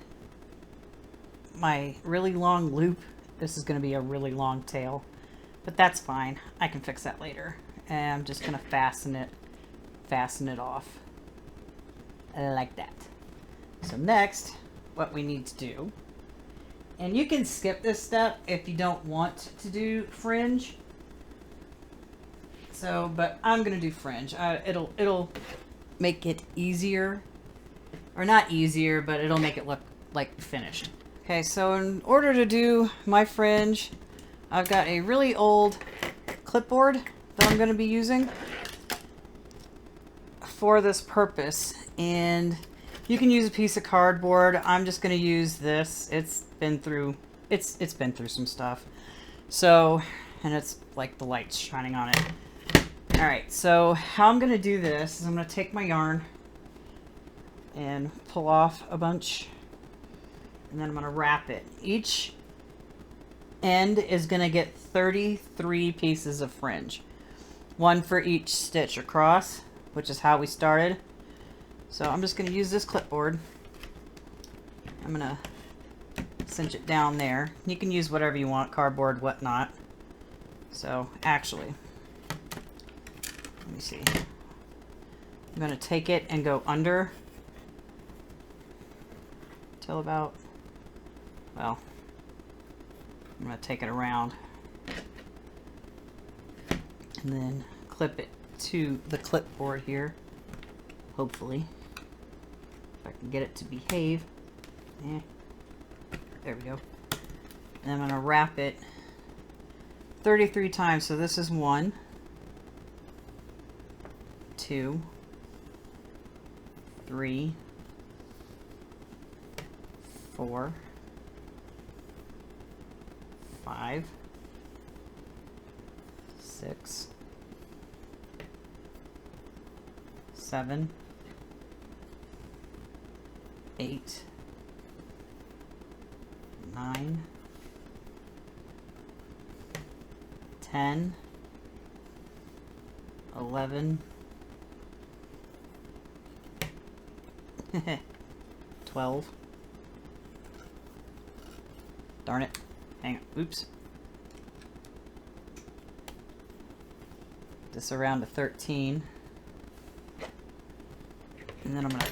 my really long loop. This is going to be a really long tail, but that's fine. I can fix that later. And I'm just going to fasten it off like that. So next, what we need to do, and you can skip this step if you don't want to do fringe. So, but I'm gonna do fringe. It'll make it easier, or not easier, but it'll make it look like finished. Okay, so in order to do my fringe, I've got a really old clipboard that I'm gonna be using for this purpose, and You can use a piece of cardboard. I'm just going to use this. It's been through some stuff. So, and it's like the light's shining on it. All right, so how I'm going to do this is I'm going to take my yarn and pull off a bunch, and then I'm going to wrap it. Each end is going to get 33 pieces of fringe. One for each stitch across, which is how we started. So I'm just going to use this clipboard. I'm going to cinch it down there. You can use whatever you want, cardboard, whatnot. So actually, let me see. I'm going to take it and go under till about, well, I'm going to take it around and then clip it to the clipboard here, hopefully. If I can get it to behave. There we go. And I'm going to wrap it 33 times. So this is 1, 2, 3, 4, 5, 6, 7, 8, 9, 10, 11, 12. Darn it. Hang on. Oops. This around to 13. And then I'm going to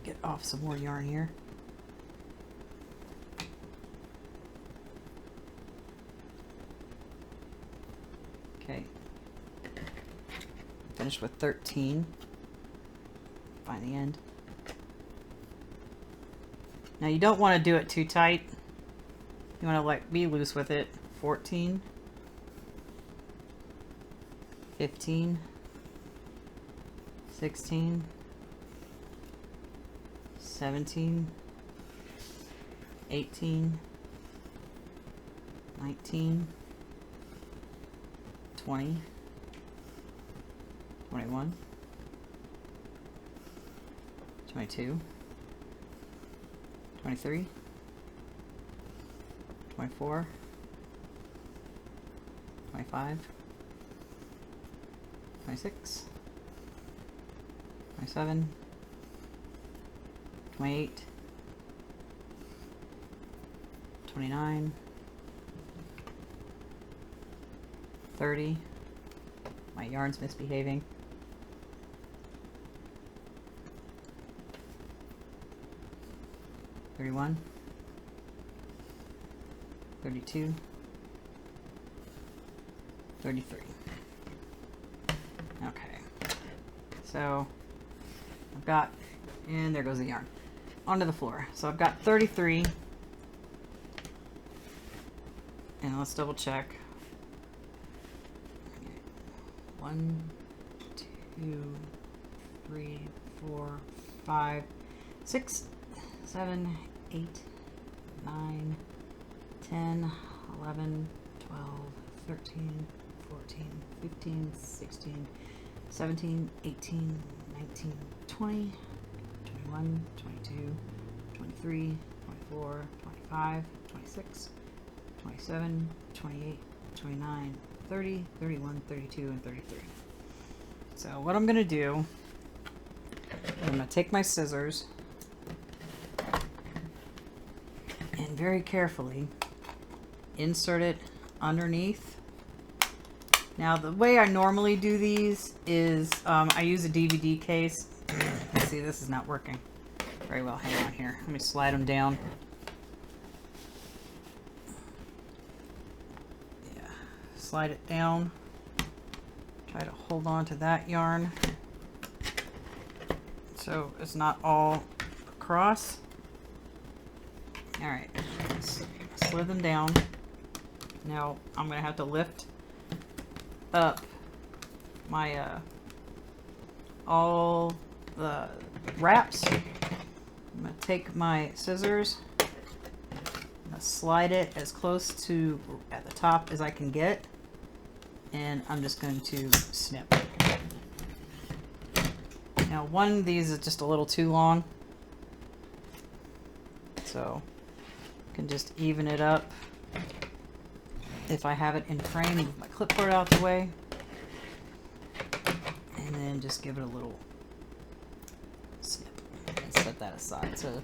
get off some more yarn here. Okay. Finish with 13. Find the end. Now you don't want to do it too tight. You want to like be loose with it. 14, 15, 16, 17, 18, 19, 20, 21, 22, 23, 24, 25, 26, 27, 28, 29, 30. My yarn's misbehaving. 31, 32, 33. Okay, so I've got, and there goes the yarn onto the floor. So I've got 33, and let's double check. 1, 2, 3, 4, 5, 6, 7, 8, 9, 10, 11, 12, 13, 14, 15, 16, 17, 18, 19, 20, 21, 22, 23, 24, 25, 26, 27, 28, 29, 30, 31, 32, and 33. So what I'm going to do, I'm going to take my scissors and very carefully insert it underneath. Now the way I normally do these is I use a DVD case. Let's see, this is not working very well. Hang on here. Let me slide them down. Yeah, slide it down. Try to hold on to that yarn so it's not all across. All right, slid them down. Now I'm gonna have to lift up my all the wraps. I'm going to take my scissors, I'm going to slide it as close to at the top as I can get, and I'm just going to snip. Now one of these is just a little too long, so I can just even it up if I have it in frame, move my clipboard out the way, and then just give it a little snip and set that aside. So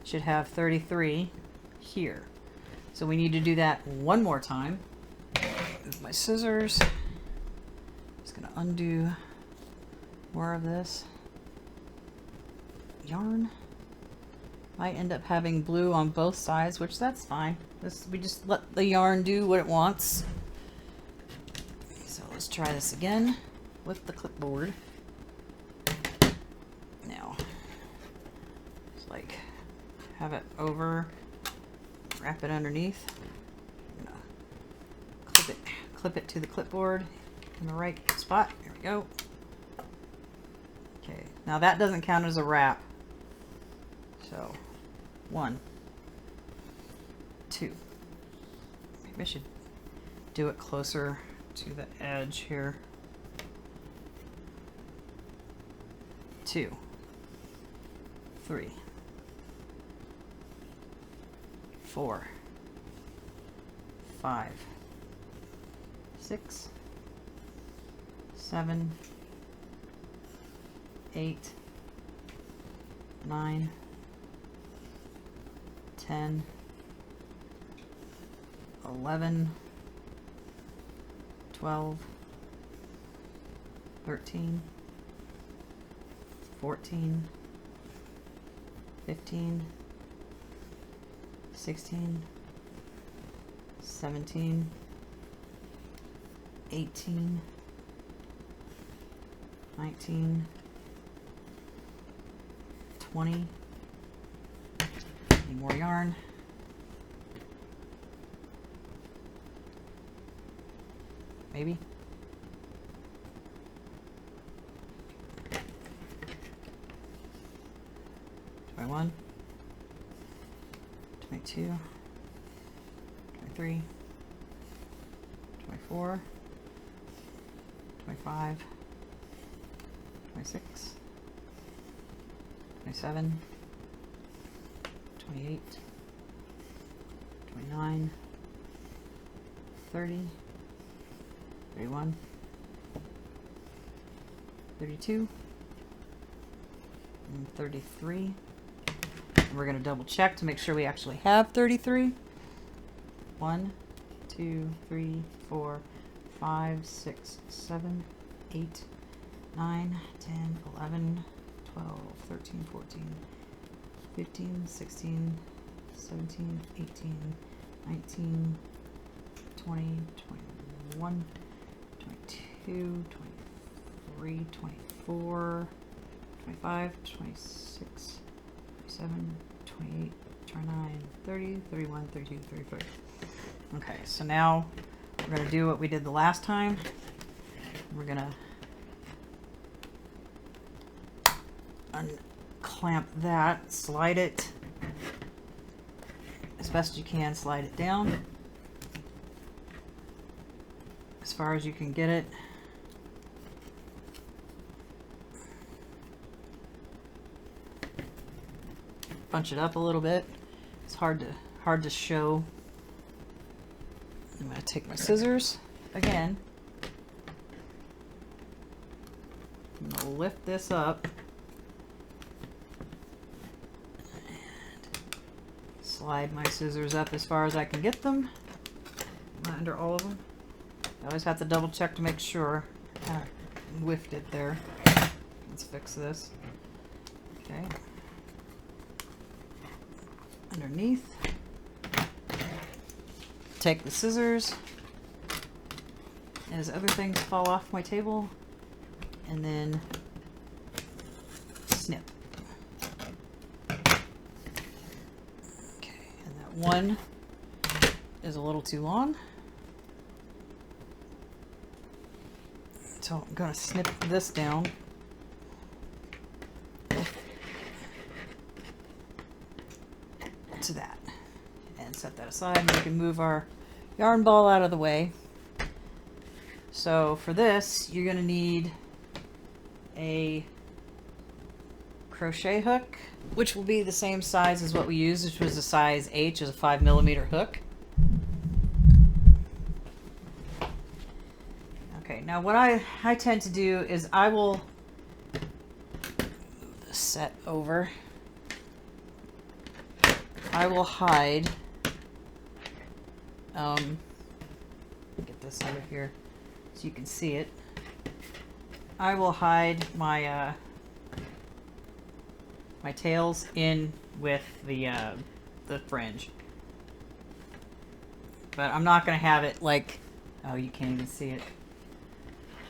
should have 33 here. So we need to do that one more time. Move my scissors. Just gonna undo more of this yarn. Might end up having blue on both sides, which that's fine. We just let the yarn do what it wants. So let's try this again with the clipboard. Now, just like have it over, wrap it underneath. I'm gonna clip it to the clipboard in the right spot. There we go. Okay, now that doesn't count as a wrap. So 1, 2. Maybe I should do it closer to the edge here. 2, 3, 4, 5, 6, 7, 8, 9, 10, 11, 12, 13, 14, 15, 16, 17, 18, 19, 20. Need more yarn. Maybe. 21, 22, 23, 24, 25, 26, 27, 28, 29, 30, 31, 32, and 33. And we're going to double check to make sure we actually have 33. 1, 2, 3, 4, 5, 6, 7, 8, 9, 10, 11, 12, 13, 14, 15, 16, 17, 18, 19, 20, 21, 22, 23, 24, 25, 26, 27, 28, 29, 30, 31, 32, 33. Okay, so now we're going to do what we did the last time. We're going to unclamp that, slide it as best you can, slide it down as far as you can get it. Bunch it up a little bit. It's hard to show. I'm going to take my scissors again. I'm going to lift this up and slide my scissors up as far as I can get them. Not under all of them. I always have to double check to make sure. I whiffed it there. Let's fix this. Okay. Underneath. Take the scissors as other things fall off my table, and then snip. Okay, and that one is a little too long, so I'm going to snip this down. to that and set that aside, and we can move our yarn ball out of the way. So for this, you're going to need a crochet hook, which will be the same size as what we used, which was a size H, is a 5mm hook. Okay, now what I tend to do is I will move the set over. I will hide, get this over here so you can see it. I will hide my my tails in with the fringe, but I'm not going to have it like, oh, you can't even see it.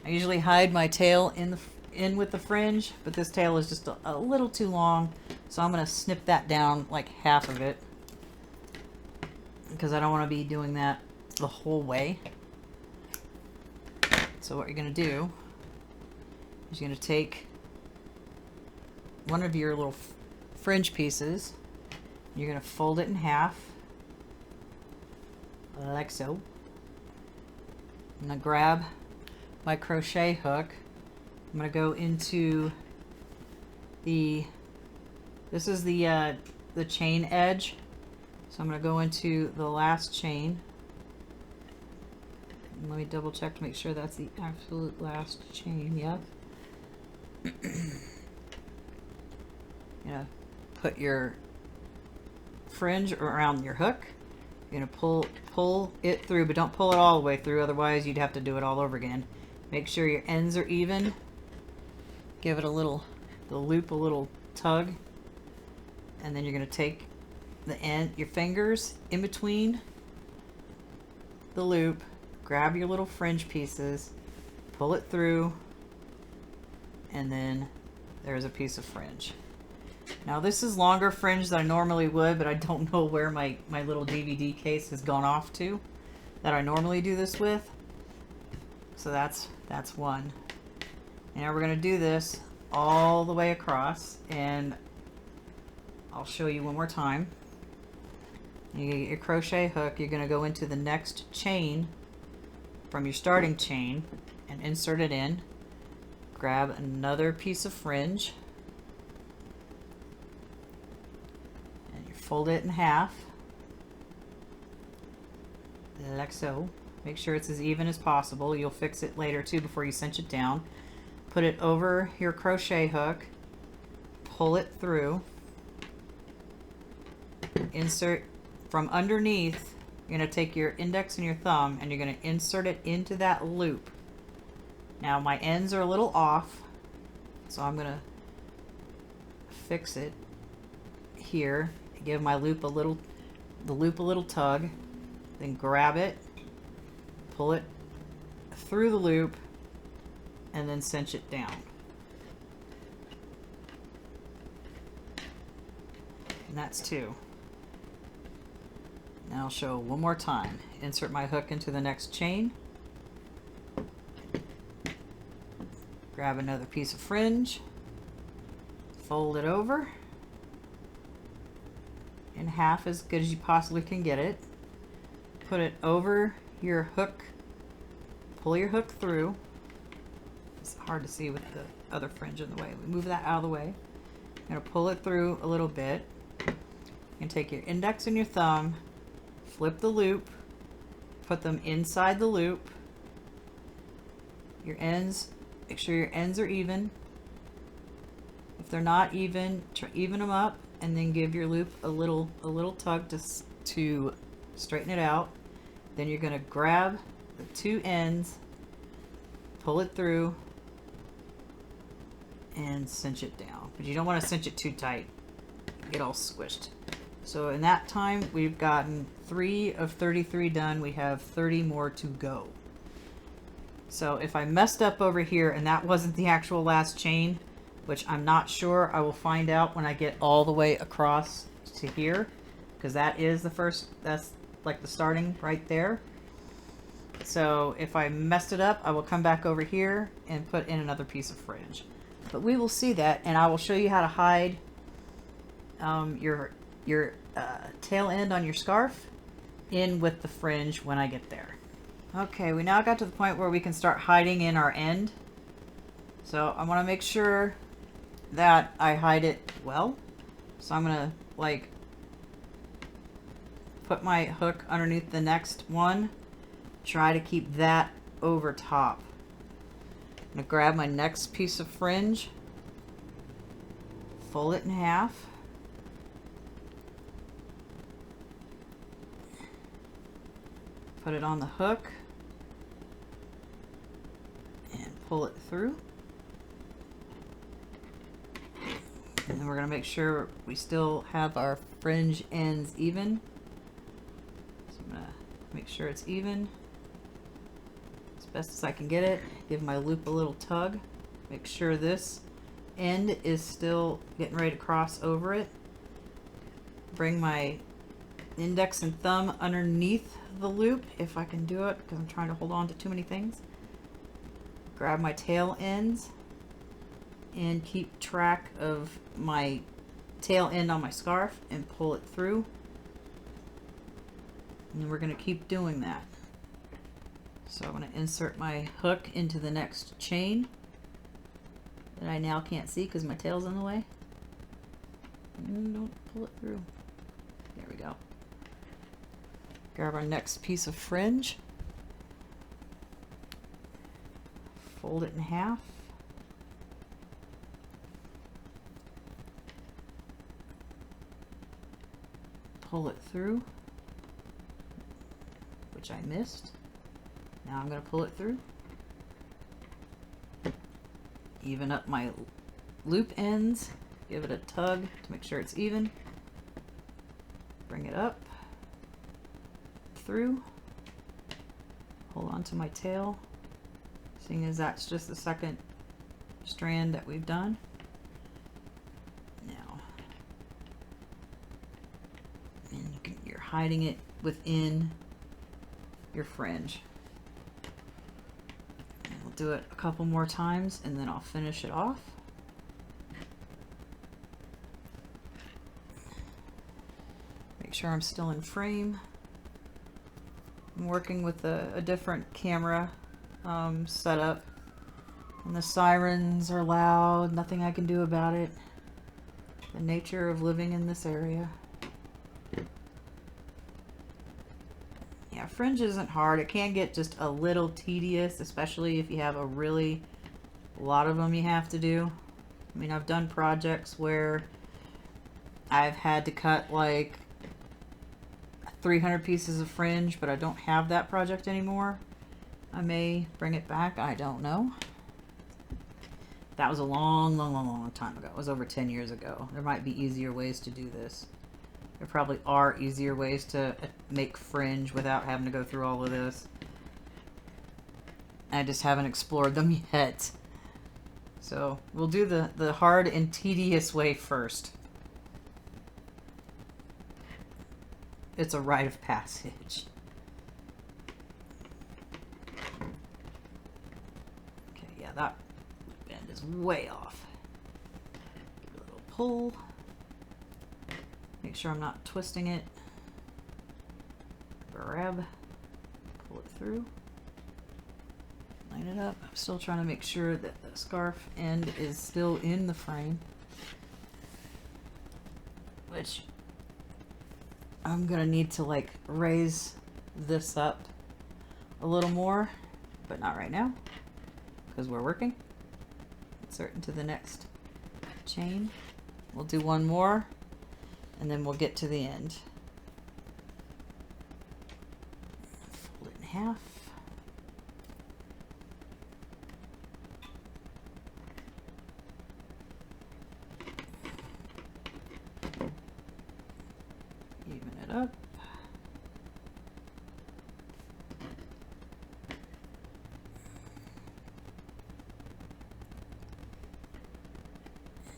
I usually hide my tail in with the fringe, but this tail is just a little too long, so I'm going to snip that down like half of it, because I don't want to be doing that the whole way. So what you're going to do is you're going to take one of your little fringe pieces, you're going to fold it in half like so. I'm going to grab my crochet hook. I'm going to go into this is the chain edge, so I'm going to go into the last chain. Let me double check to make sure that's the absolute last chain. Yep. You're going to put your fringe around your hook. You're going to pull it through, but don't pull it all the way through, otherwise you'd have to do it all over again. Make sure your ends are even. Give it the loop a little tug, and then you're going to take your fingers in between the loop, grab your little fringe pieces, pull it through, and then there's a piece of fringe. Now this is longer fringe than I normally would, but I don't know where my little DVD case has gone off to that I normally do this with. So that's one. And now we're going to do this all the way across, and I'll show you one more time. You get your crochet hook, you're going to go into the next chain from your starting chain and insert it in. Grab another piece of fringe and you fold it in half like so. Make sure it's as even as possible. You'll fix it later too before you cinch it down. Put it over your crochet hook, pull it through, insert from underneath. You're going to take your index and your thumb and you're going to insert it into that loop. Now my ends are a little off, so I'm going to fix it here. Give my loop a little tug, then grab it, pull it through the loop, and then cinch it down. And that's two. Now I'll show one more time. Insert my hook into the next chain. Grab another piece of fringe. Fold it over in half as good as you possibly can get it. Put it over your hook. Pull your hook through. It's hard to see with the other fringe in the way. We move that out of the way. You're going to pull it through a little bit. You can take your index and your thumb, flip the loop, put them inside the loop. Your ends, make sure your ends are even. If they're not even, even them up, and then give your loop a little tug to straighten it out. Then you're going to grab the two ends, pull it through, and cinch it down. But you don't want to cinch it too tight, get all squished. So in that time, we've gotten 3 of 33 done. We have 30 more to go. So if I messed up over here and that wasn't the actual last chain, which I'm not sure, I will find out when I get all the way across to here, because that is the first, that's like the starting right there. So if I messed it up, I will come back over here and put in another piece of your your tail end on your scarf in with the fringe when I get there. Okay, we now got to the point where we can start hiding in our end. So I want to make sure that I hide it well. So I'm going to like put my hook underneath the next one. Try to keep that over top. I'm going to grab my next piece of fringe, fold it in half. Put it on the hook and pull it through. And then we're going to make sure we still have our fringe ends even. So I'm going to make sure it's even as best as I can get it. Give my loop a little tug. Make sure this end is still getting ready to cross over it. Bring my index and thumb underneath the loop if I can do it, because I'm trying to hold on to too many things. Grab my tail ends and keep track of my tail end on my scarf and pull it through. And we're going to keep doing that. So I'm going to insert my hook into the next chain that I now can't see because my tail's in the way. And don't pull it through. There we go. Grab our next piece of fringe, fold it in half, pull it through, which I missed. Now I'm going to pull it through, even up my loop ends, give it a tug to make sure it's even, bring it up, through, hold on to my tail, seeing as that's just the second strand that we've done. Now, and you're hiding it within your fringe. And we'll do it a couple more times and then I'll finish it off. Make sure I'm still in frame. I'm working with a different camera setup, and the sirens are loud, nothing I can do about it. The nature of living in this area. Yeah, fringe isn't hard. It can get just a little tedious, especially if you have a lot of them you have to do. I mean, I've done projects where I've had to cut like 300 pieces of fringe, but I don't have that project anymore. I may bring it back, I don't know. That was a long time ago. It was over 10 years ago. There might be easier ways to do this. There probably are easier ways to make fringe without having to go through all of this. I just haven't explored them yet. So we'll do the hard and tedious way first. It's a rite of passage. Okay, yeah, that bend is way off. Give it a little pull. Make sure I'm not twisting it. Grab, pull it through. Line it up. I'm still trying to make sure that the scarf end is still in the frame, which I'm gonna need to like raise this up a little more, but not right now because we're working. Insert into the next chain. We'll do one more and then we'll get to the end. Fold it in half. Even it up.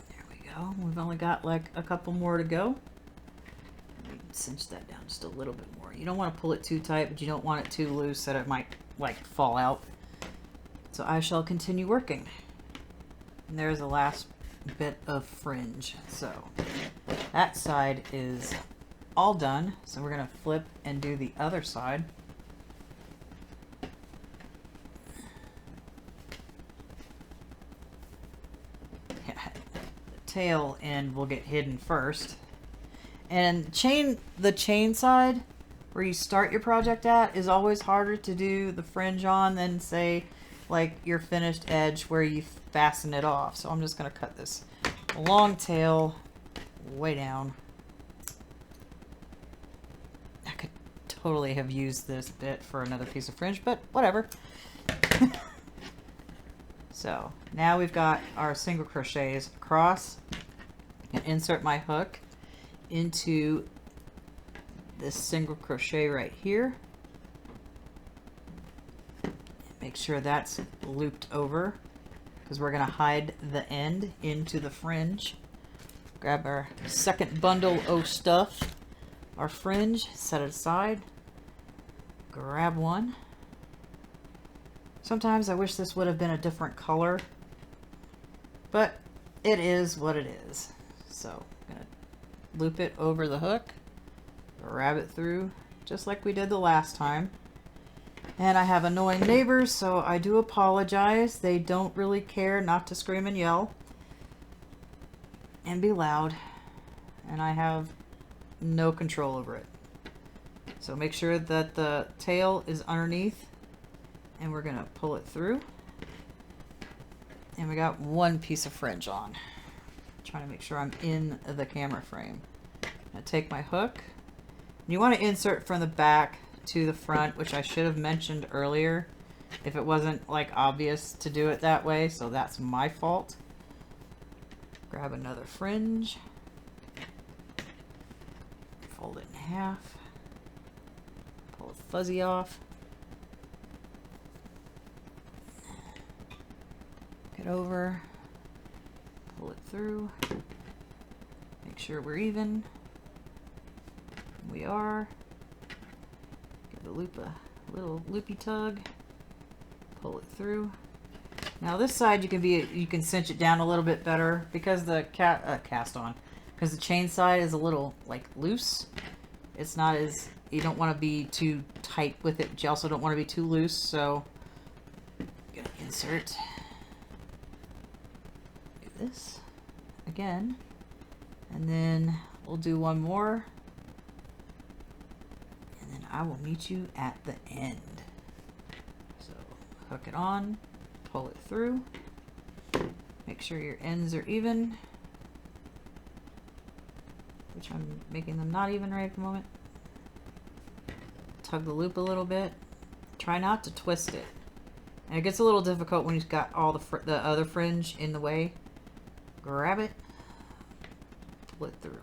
There we go. We've only got like a couple more to go. Let me cinch that down just a little bit more. You don't want to pull it too tight, but you don't want it too loose that it might like fall out. So I shall continue working. And there's the last bit of fringe. So That side is all done, so we're gonna flip and do the other side. The tail end will get hidden first. And the chain side, where you start your project at, is always harder to do the fringe on than, say, like your finished edge where you fasten it off. So I'm just gonna cut this long tail way down. I could totally have used this bit for another piece of fringe, but whatever. So now we've got our single crochets across, and insert my hook into this single crochet right here. Make sure that's looped over, because we're going to hide the end into the fringe. Grab our second bundle of stuff, our fringe, set it aside, grab one. Sometimes I wish this would have been a different color, but it is what it is. So I'm going to loop it over the hook, grab it through just like we did the last time. And I have annoying neighbors, so I do apologize. They don't really care not to scream and yell and be loud, and I have no control over it. So make sure that the tail is underneath, and we're gonna pull it through. And we got one piece of fringe on. Trying to make sure I'm in the camera frame. I take my hook. You want to insert from the back to the front, which I should have mentioned earlier if it wasn't like obvious to do it that way, so that's my fault. Grab another fringe, fold it in half, pull the fuzzy off, get over, pull it through, make sure we're even. We are. Give the loop a little loopy tug, pull it through. Now this side you can cinch it down a little bit better because the cast on, because the chain side is a little like loose. It's not as, you don't want to be too tight with it, but you also don't want to be too loose. So I'm gonna insert, do this again, and then we'll do one more. I will meet you at the end. So hook it on, pull it through, make sure your ends are even, which I'm making them not even right at the moment. Tug the loop a little bit. Try not to twist it. And it gets a little difficult when you've got all the other fringe in the way. Grab it, pull it through.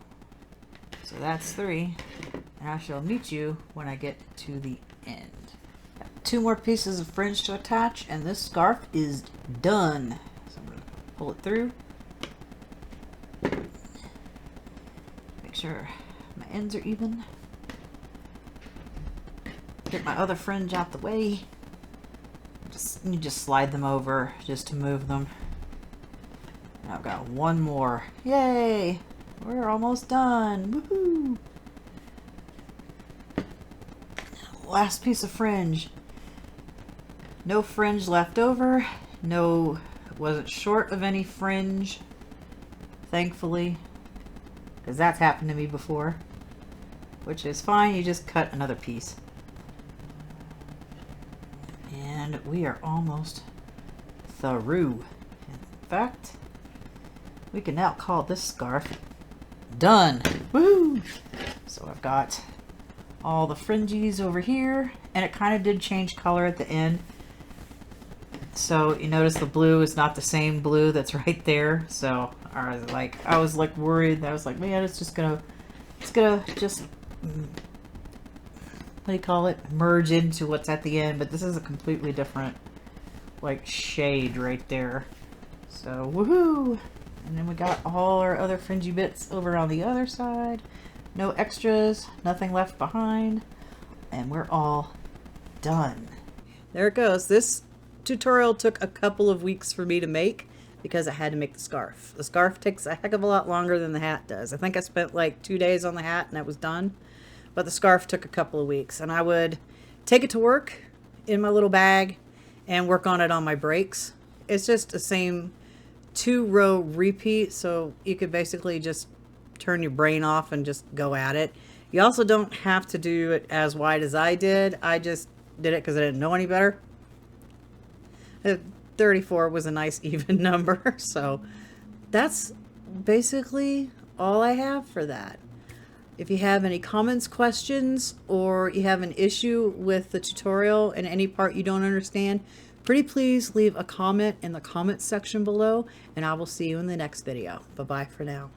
So that's 3. And I shall meet you when I get to the end. Got 2 more pieces of fringe to attach, and this scarf is done. So I'm going to pull it through. Make sure my ends are even. Get my other fringe out the way. You just slide them over just to move them. And I've got one more. Yay! We're almost done. Woohoo! Last piece of fringe. No fringe left over. No, wasn't short of any fringe, thankfully, because that's happened to me before, which is fine. You just cut another piece. And we are almost through. In fact, we can now call this scarf done. Woo! So I've got all the fringes over here, and it kind of did change color at the end. So you notice the blue is not the same blue that's right there. So I was like worried. I was like, man, it's gonna just, what do you call it, merge into what's at the end. But this is a completely different like shade right there. So woohoo! And then we got all our other fringy bits over on the other side. No extras, nothing left behind, and we're all done. There it goes. This tutorial took a couple of weeks for me to make because I had to make the scarf. The scarf takes a heck of a lot longer than the hat does. I think I spent like 2 days on the hat and it was done. But the scarf took a couple of weeks. And I would take it to work in my little bag and work on it on my breaks. It's just the same 2-row repeat. So you could basically just turn your brain off and just go at it. You also don't have to do it as wide as I did. I just did it because I didn't know any better. 34 was a nice even number. So that's basically all I have for that. If you have any comments, questions, or you have an issue with the tutorial and any part you don't understand, pretty please leave a comment in the comments section below, and I will see you in the next video. Bye-bye for now.